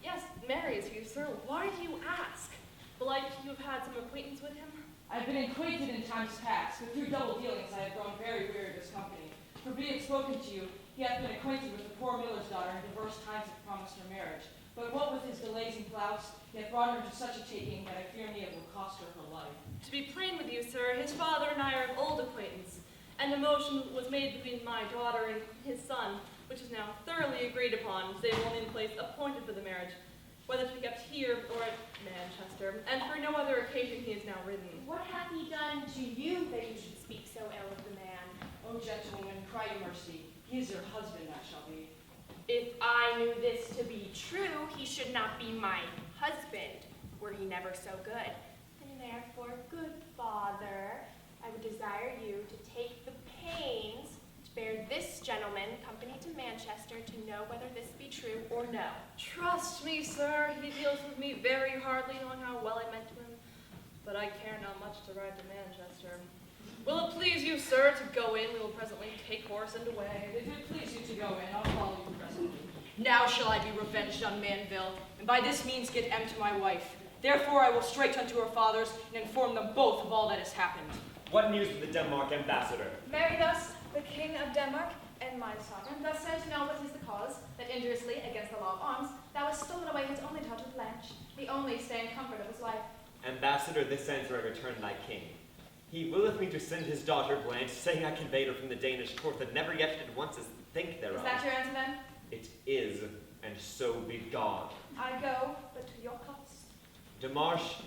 F: Yes, marry is he, sir. Why do you ask? Belike you have had some acquaintance with him?
D: I have been acquainted in times past, but through double dealings I have grown very weary of his company. For being spoken to you, he hath been acquainted with the poor miller's daughter, and divers times have promised her marriage. But what with his delays and flouts, he hath brought her to such a taking that I fear me it will cost her her life.
F: To be plain with you, sir, his father and I are of old acquaintance, and a motion was made between my daughter and his son, which is now thoroughly agreed upon, save only in place appointed for the marriage, whether to be kept here or at Manchester, and for no other occasion he is now ridden.
B: What hath he done to you that you should speak so ill of the man?
D: O gentlewoman, cry mercy. He is your husband that shall be.
G: If I knew this to be true, he should not be my husband, were he never so good. And therefore, good father, I would desire you to take the pains to bear this gentleman company to Manchester to know whether this be true or no.
F: Trust me, sir, he deals with me very hardly, knowing how well I meant to him, but I care not much to ride to Manchester. Will it please you, sir, to go in? We will presently take horse and away.
D: If it please you to go in, I'll follow you presently.
E: Now shall I be revenged on Manvile, and by this means get M to my wife. Therefore I will straight unto her fathers, and inform them both of all that has happened.
C: What news from the Denmark ambassador?
H: Marry thus the King of Denmark
J: and my sovereign, thus sent to know what is the cause, that injuriously, against the law of arms, thou hast stolen away his only daughter Blanche, the only stay and comfort of his life.
C: Ambassador, this answer I return thy king. He willeth me to send his daughter Blanche, saying I conveyed her from the Danish court that never yet did once as think thereof.
J: Is that your answer then?
C: It is, and so be God.
J: I go, but to your cost.
C: Dimarch,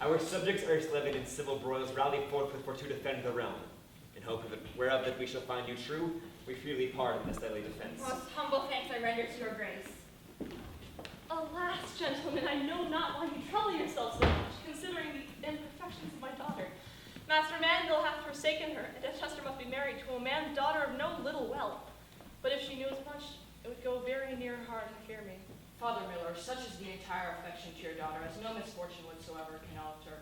C: our subjects erst levied in civil broils rally forthwith for to defend the realm. In hope of it, whereof that we shall find you true, we freely pardon this deadly defense.
I: Most humble thanks I render to your grace.
F: Alas, gentlemen, I know not why you trouble yourself so much, considering the imperfections of my daughter. Master Manville hath forsaken her, and Chester must be married to a man daughter of no little wealth. But if she knew as much, it would go very near her heart to fear me.
D: Father Miller, such is the entire affection to your daughter, as no misfortune whatsoever can alter.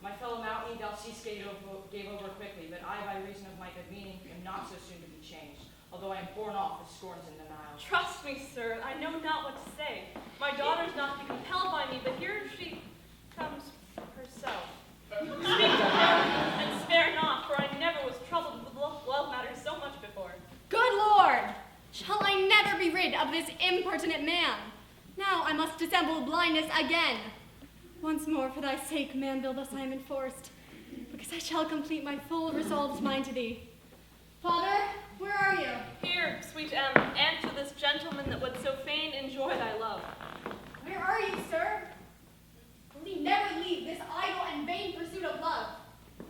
D: My fellow Mountney, Gieseke gave over quickly, but I, by reason of my good meaning, am not so soon to be changed, although I am borne off with scorns and denials.
F: Trust me, sir, I know not what to say. My daughter's not to be compelled by me, but here she comes herself. Speak to her, and spare not, for I never was troubled with love matters so much before.
B: Good Lord! Shall I never be rid of this impertinent man? Now I must dissemble blindness again. Once more, for thy sake, Manville, thus I am enforced, because I shall complete my full resolved mind to thee. Father, where are you?
F: Here, sweet Em, answer this gentleman that would so fain enjoy thy love.
B: Where are you, sir? Will he never leave this idle and vain pursuit of love?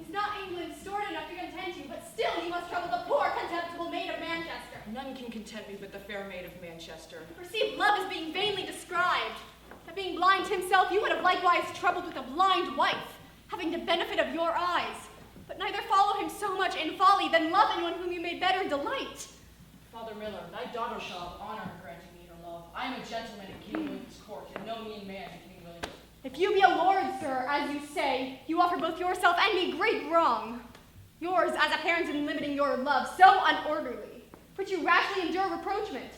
B: Is not England stored enough to content you, but still you must trouble the poor contemptible maid of Manchester?
E: None can content me but the fair maid of Manchester.
B: Perceive love as being vainly described. That being blind himself, you would have likewise troubled with a blind wife, having the benefit of your eyes. But neither follow him so much in folly than love anyone whom you may better delight.
D: Father Miller, thy daughter shall have honor in granting me her love. I am a gentleman in King William's court, and no mean man in King William's.
B: If you be a lord, sir, as you say, you offer both yourself and me great wrong. Yours as a parent in limiting your love, so unorderly, which you rashly endure reproachment.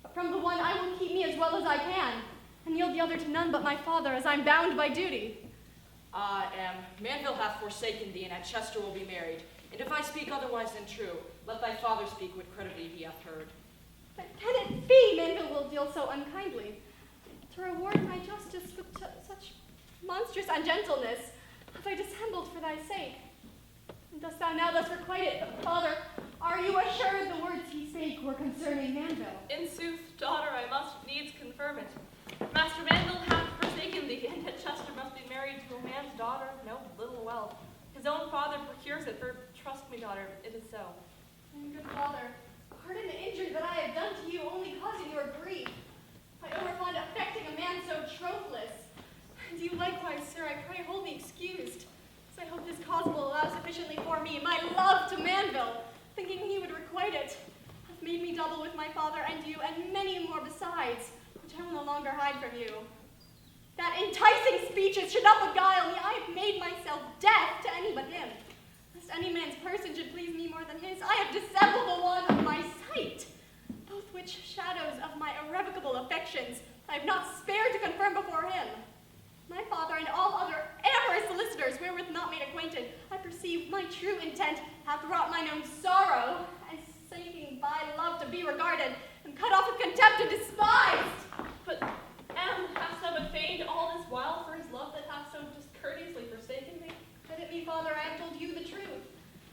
B: But from the one I will keep me as well as I can, and yield the other to none but my father, as I'm bound by duty.
E: Manville hath forsaken thee, and at Chester will be married. And if I speak otherwise than true, let thy father speak what credibly he hath heard.
B: But can it be Manville will deal so unkindly? To reward my justice with such monstrous ungentleness have I dissembled for thy sake. And dost thou now thus requite it? But, Father, are you assured the words he spake were concerning Manville?
F: In sooth, daughter, I must needs confirm it. Master Manville hath forsaken thee, and that Chester must be married to a man's daughter of no little wealth. His own father procures it, for trust me, daughter, it is so.
B: And good Father, pardon the injury that I have done to you, only causing your grief. I overfond affecting a man so trothless. And you likewise, sir, I pray hold me excused, as I hope this cause will allow sufficiently for me my love to Manville, thinking he would requite it, hath made me double with my father and you, and many more besides, which I will no longer hide from you. That enticing speeches should not beguile me. I have made myself deaf to any but him. Lest any man's person should please me more than his, I have dissembled the one of my sight, both which shadows of my irrevocable affections I have not spared to confirm before him. My father and all other amorous solicitors wherewith not made acquainted, I perceive my true intent hath wrought mine own sorrow, as seeking by love to be regarded, and cut off with contempt and despised.
F: But, Em, hast thou but feigned all this while for his love that hath so discourteously forsaken thee?
B: Credit me, Father, I have told you the truth.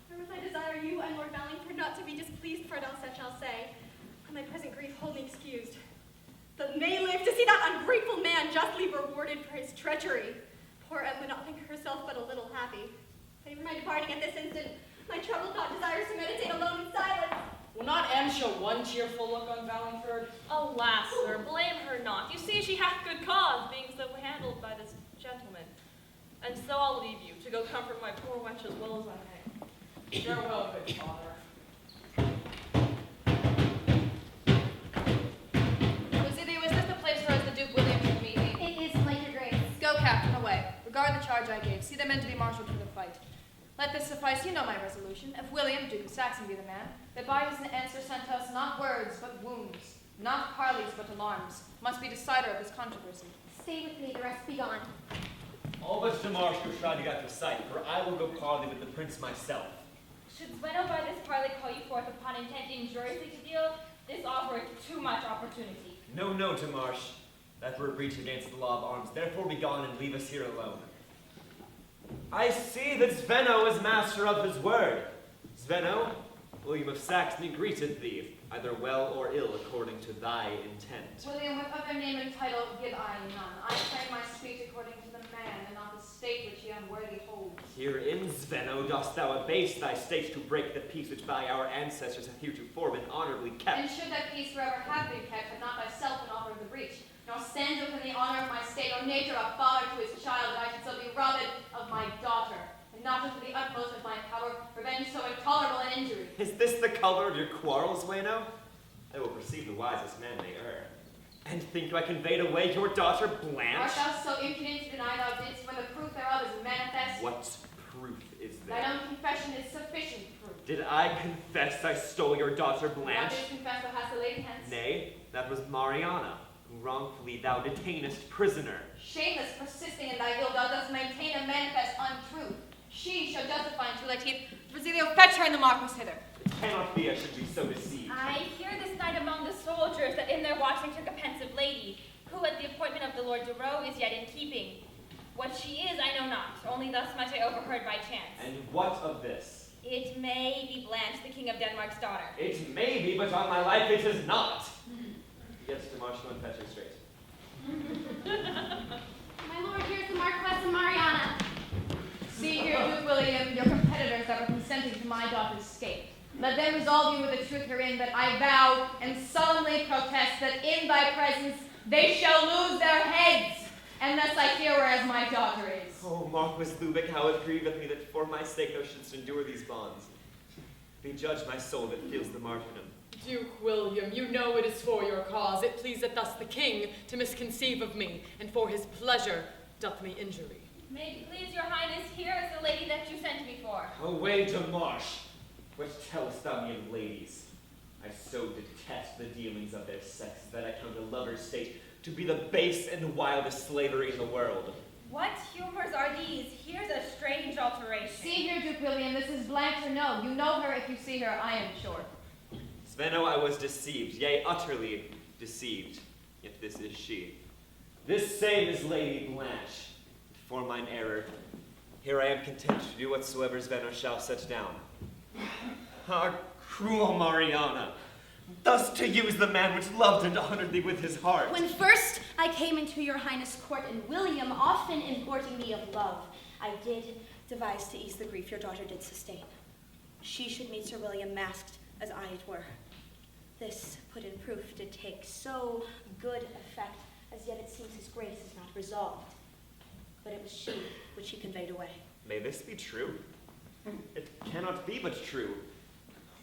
B: Wherewith I desire you and Lord Valingford not to be displeased, for else I shall say, and my present grief hold me excused. But may live to see that ungrateful man justly rewarded for his treachery. Poor Em would not think herself but a little happy. Favor my departing at this instant. My troubled thought desires to meditate alone in silence.
D: Will not Em show one tearful look on Valingford?
F: Alas, sir, blame her not. You see, she hath good cause, being so handled by this gentleman. And so I'll leave you, to go comfort my poor wench as well as I may.
D: Farewell, good father.
J: Rosilio, is this the place where the Duke William should meet me?
B: It is, like your grace.
J: Go, Captain, away. Regard the charge I gave. See the men to be marshaled for the fight. Let this suffice, you know my resolution. If William, Duke of Saxon, be the man, that by his answer sent us not words, but wounds, not parleys, but alarms, must be decider of this controversy.
B: Stay with me, the rest be gone.
C: All but Dimarch go try to get out of sight, for I will go parley with the prince myself.
K: Should Zweno by this parley call you forth upon intent injuriously to deal, this offereth too much opportunity.
C: No, no, Dimarch. That were a breach against the law of arms. Therefore be gone and leave us here alone. I see that Zweno is master of his word. Zweno, William of Saxony greeteth thee, either well or ill according to thy intent.
J: William, with other name and title give I none. I frame my speech according to the man, and not the state which he unworthy holds.
C: Herein, Zweno, dost thou abase thy state to break the peace which by our ancestors hath heretofore been honorably kept.
J: And should that peace forever have been kept, had not thyself been author of the breach, nor stand within the honor of my state, or nature a father to his child, that I should so be robbed of my daughter, and not to the utmost of my power, revenge so intolerable an injury.
C: Is this the color of your quarrel, Zweno? I will perceive the wisest man may err. And think I conveyed away your daughter Blanche?
J: Art thou so impudent to deny thou didst, when the proof thereof is manifest?
C: What proof is
J: Thine
C: there?
J: own confession is sufficient proof.
C: Did I confess I stole your daughter
J: Thou
C: Blanche?
J: didst confess thou hast a lady hence.
C: Nay, that was Mariana, who wrongfully thou detainest prisoner.
J: Shameless, persisting in thy ill, thou dost maintain a manifest untruth. She shall justify in true teeth. Rosilio, fetch her and the Marques hither.
C: It cannot be I should be so deceived.
K: I hear this night among the soldiers that in their watching took a pensive lady, who at the appointment of the Lord Dirot is yet in keeping. What she is I know not, only thus much I overheard by chance.
C: And what of this?
K: It may be Blanche, the King of Denmark's daughter.
C: It may be, but on my life it is not. Yes, Dimarch, go and fetch her straight.
B: My lord, here's the Marquess and Mariana.
J: See here, Duke William, your competitors that were consenting to my daughter's escape. Let them resolve you with the truth herein, that I vow and solemnly protest that in thy presence they shall lose their heads, unless I hear whereas my daughter is.
C: Oh, Marquis Lubeck, how it grieveth me that for my sake thou shouldst endure these bonds. Be judged my soul that feels the martyrdom.
E: Duke William, you know it is for your cause. It pleaseth thus the king to misconceive of me, and for his pleasure doth me injury.
K: May it please your highness, here is the lady that you sent me for.
C: Away, Dimarch! What tellest thou me of ladies? I so detest the dealings of their sex that I count a lover's state to be the base and wildest slavery in the world.
K: What humors are these? Here's a strange alteration.
J: See here, Duke William, this is Blanche or no. You know her if you see her, I am sure.
C: Zweno, I was deceived, yea, utterly deceived. Yet this is she. This same is Lady Blanche. For mine error, here I am content to do whatsoever Zweno shall set down. Ah, cruel Mariana, thus to use the man which loved and honored thee with his heart.
B: When first I came into your highness court, and William often importing me of love, I did devise to ease the grief your daughter did sustain. She should meet Sir William masked as I it were. This put in proof did take so good effect, as yet it seems his grace is not resolved. But it was she which he conveyed away.
C: May this be true? It cannot be but true.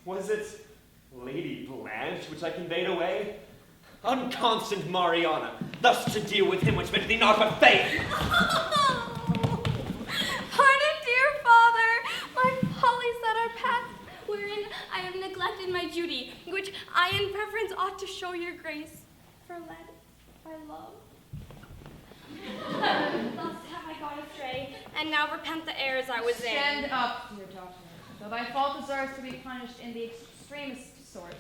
C: Was it Lady Blanche which I conveyed away? Unconstant Mariana, thus to deal with him which meant thee not but faith!
B: Pardon, dear father, my follies that are past, wherein I have neglected my duty, which I in preference ought to show your grace, for led by love. Thus have I gone astray, and now repent the errors I was in.
J: Stand up, dear daughter. Though thy fault deserves to be punished in the extremest sort,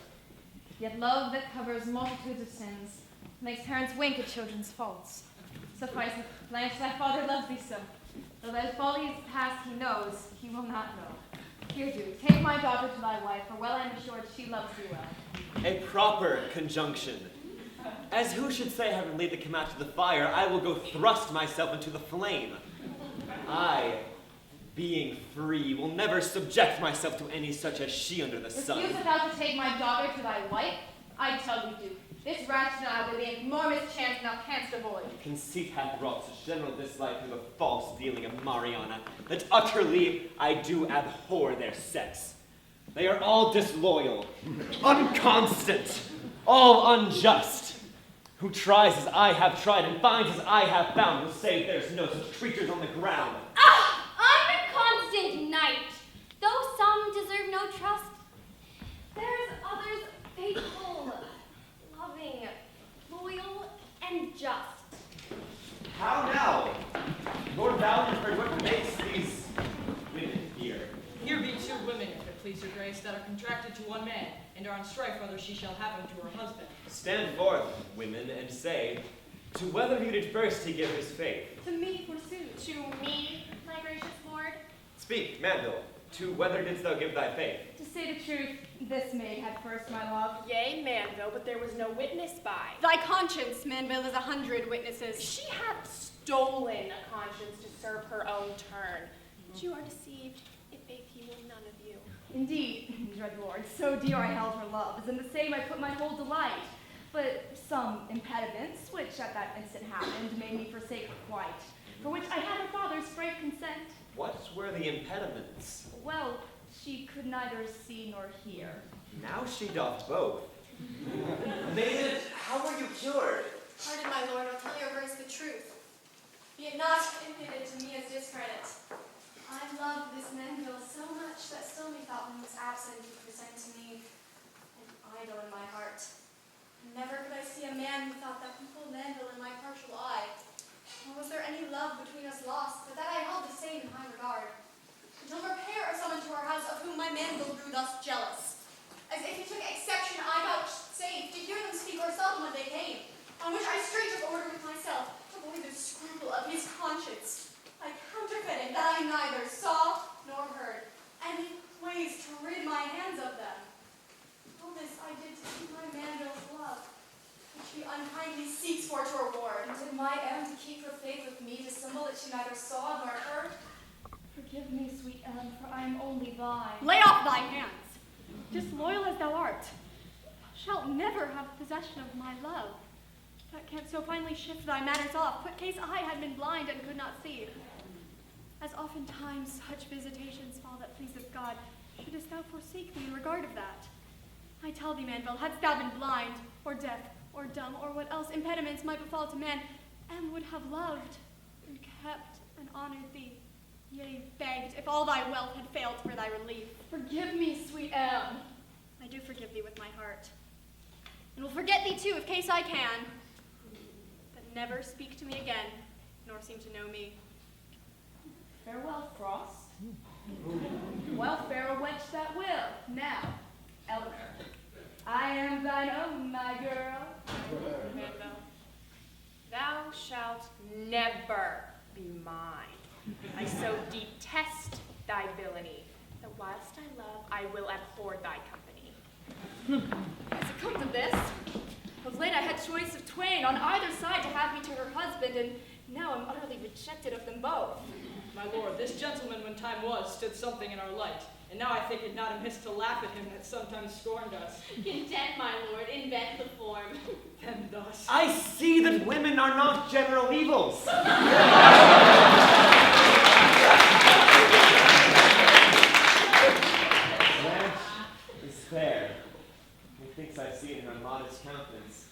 J: yet love that covers multitudes of sins makes parents wink at children's faults. Suffice it, Blanche, thy father loves thee so. Though thy follies past he knows, he will not know. Here, Duke, take my daughter to thy wife, for well I am assured she loves thee well.
C: A proper conjunction. As who should say, having laid the command to the fire, I will go thrust myself into the flame. I, being free, will never subject myself to any such as she under the sun.
J: Refusest thou to take my daughter to thy wife? I tell thee, Duke, this rationale will be more mischance thou canst avoid.
C: Conceit hath wrought such general dislike through the false dealing of Mariana, that utterly I do abhor their sex. They are all disloyal, unconstant, all unjust. Who tries as I have tried and finds as I have found will say there's no such creatures on the ground.
B: Ah, unconstant knight! Though some deserve no trust, there's others faithful, loving, loyal, and just.
C: How now? Lord Valingford, what makes these women here?
E: Here be two women, if it
D: please your grace, that are contracted to one man, and are on strife whether she shall have him to her husband.
C: Stand forth, women, and say, to whether you did first he give his faith.
G: To me, forsooth. To me, my gracious lord.
C: Speak, Manvile, to whether didst thou give thy faith?
J: To say the truth, this maid had first my love.
L: Yea, Manville, but there was no witness by.
G: Thy conscience, Manville, is 100 witnesses.
L: She hath stolen a conscience to serve her own turn. But you are deceived. It faith he will none of you.
J: Indeed, dread lord, so dear I held her love, as in the same I put my whole delight. But some impediments, which at that instant happened, made me forsake her quite, for which I had her father's frank consent.
C: What were the impediments?
J: Well, she could neither see nor hear.
C: Now she doth both. Maiden, how were you cured?
M: Pardon, my lord, I'll tell your grace the truth. Be it not imputed to me as discredit. I loved this Manville so much that still methought when he was absent he presented to me an idol in my heart. Never could I see a man who thought that equal Manville in my partial eye. Nor was there any love between us lost, but that I held the same in high regard. Until her pair are summoned to our house, of whom my Manville grew thus jealous. As if he took exception, I vouchsafed to hear them speak or seldom when they came, on which I straight took order with myself, to avoid the scruple of his conscience. I counterfeited that I neither saw nor heard, and in ways to rid my hands of them. All this I did to keep my Manville's love, which he unkindly seeks for to reward. And did my errand to keep her faith with me, to symbol that she neither saw nor heard?
J: Forgive me, sweet Ellen, for I am only thine.
G: Lay off thy hands.
J: Disloyal as thou art, shalt never have possession of my love. That canst so finely shift thy manners off, what case I had been blind and could not see. As oftentimes such visitations fall that pleaseth God, shouldest thou forsake me in regard of that? I tell thee, Manville, hadst thou been blind, or deaf, or dumb, or what else impediments might befall to man, and would have loved, and kept, and honored thee, yea, begged, if all thy wealth had failed for thy relief.
H: Forgive me, sweet Anne.
J: I do forgive thee with my heart, and will forget thee too, if case I can. But never speak to me again, nor seem to know me.
H: Farewell, Frost. Well, farewell, wench that will. Now, Eliner, I am thine own, my girl.
L: Manville, thou shalt never be mine. I so detest thy villainy, that whilst I love, I will abhor thy company.
J: Has it come to this? Of late I had choice of twain on either side to have me to her husband, and now I'm utterly rejected of them both.
D: My lord, this gentleman when time was stood something in our light, and now I think it not amiss to laugh at him that sometimes scorned us.
K: Content, my lord, invent the form.
D: Then thus.
C: I see that women are not general evils. Blanche is fair. Methinks I see in her modest countenance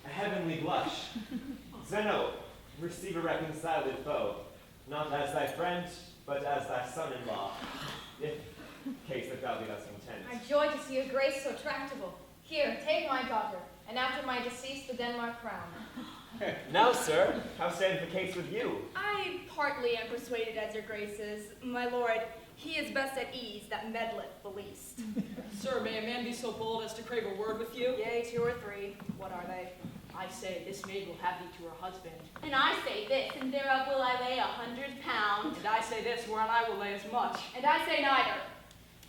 C: a heavenly blush. Zweno, receive a reconciled foe, not as thy friend, but as thy son-in-law, if case that thou be thus content.
J: I joy to see a grace so tractable. Here, take my daughter, and after my decease the Denmark crown.
C: Now, sir, how stands the case with you?
J: I partly am persuaded as your grace is, my lord. He is best at ease that meddleth the least.
D: Sir, may a man be so bold as to crave a word with you?
J: Yea, 2 or 3. What are they?
D: I say, this maid will have thee to her husband.
K: And I say this, and thereof will I lay 100 pounds.
D: And I say this, whereon I will lay as much.
J: And I say neither.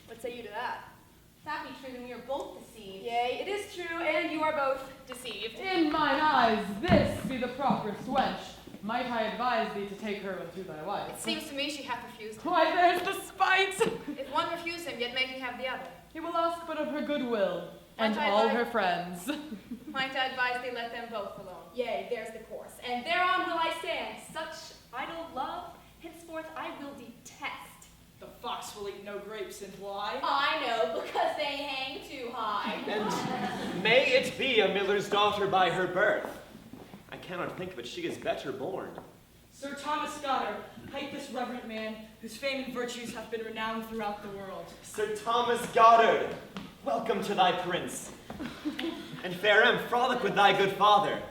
J: What say you to that?
K: If that be true, then we are both deceived.
J: Yea, it is true, and you are both deceived.
E: In mine eyes, this be the properest wench. Might I advise thee to take her unto thy wife?
J: It seems to me she hath refused him.
E: Why, there's the spite!
J: If one refuse him, yet make him have the other.
E: He will ask but of her goodwill, and
J: Might I
E: all
J: advise-
E: her friends.
J: Might I advise thee let them both alone? Yea, there's the course, and thereon will I stand. Such idle love, henceforth I will detest.
D: The fox will eat no grapes and fly.
K: I know, because they hang too high.
C: And may it be a miller's daughter by her birth. I cannot think but she is better born.
D: Sir Thomas Goddard, hight this reverent man, whose fame and virtues have been renowned throughout the world.
C: Sir Thomas Goddard, welcome to thy prince. And fair am, frolic with thy good father.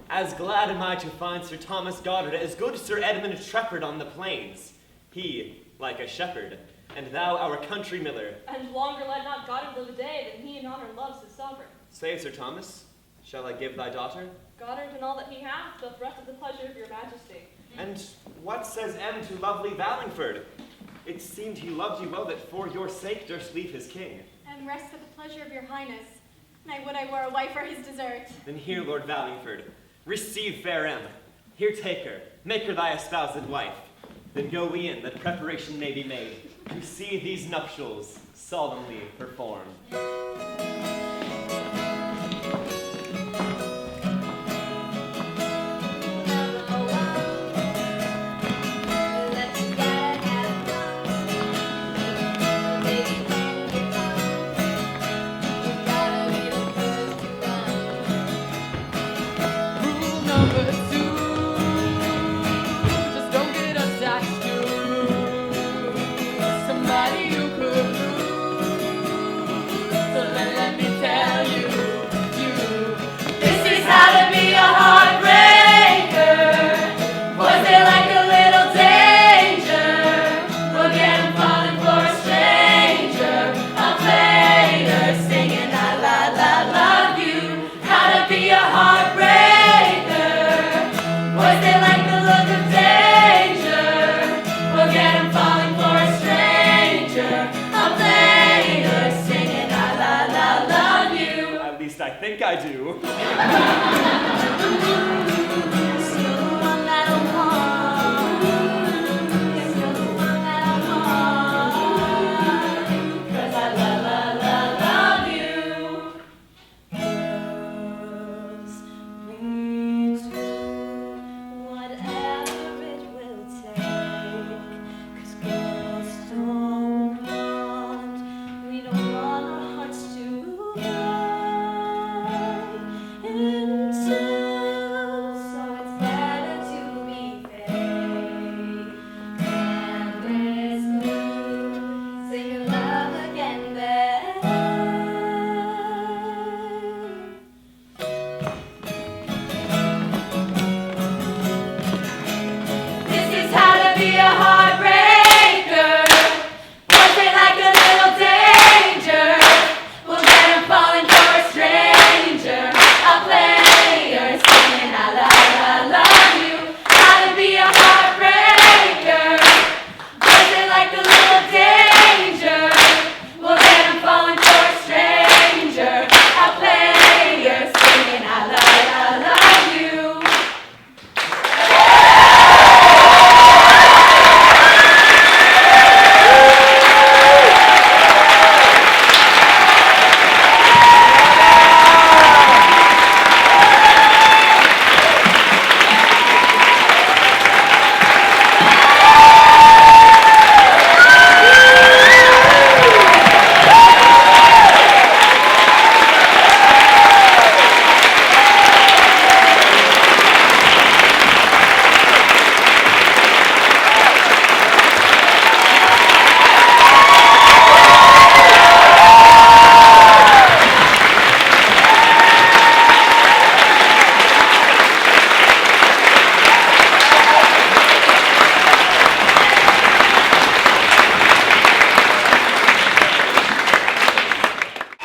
C: As glad am I to find Sir Thomas Goddard as good Sir Edmund Treppard on the plains. He, like a shepherd, and thou our country miller.
F: And longer let not Goddard live a day than he in honor loves his sovereign.
C: Say, Sir Thomas, shall I give thy daughter?
F: Goddard and all that he hath doth rest at the pleasure of your majesty.
C: And what says M to lovely Valingford? It seemed he loved you well that for your sake durst leave his king.
M: And rest at the pleasure of your highness. And I would I were a wife for his desert.
C: Then here, Lord Valingford, receive fair M. Here take her, make her thy espoused wife. Then go we in, that preparation may be made, to see these nuptials solemnly performed. I think I do.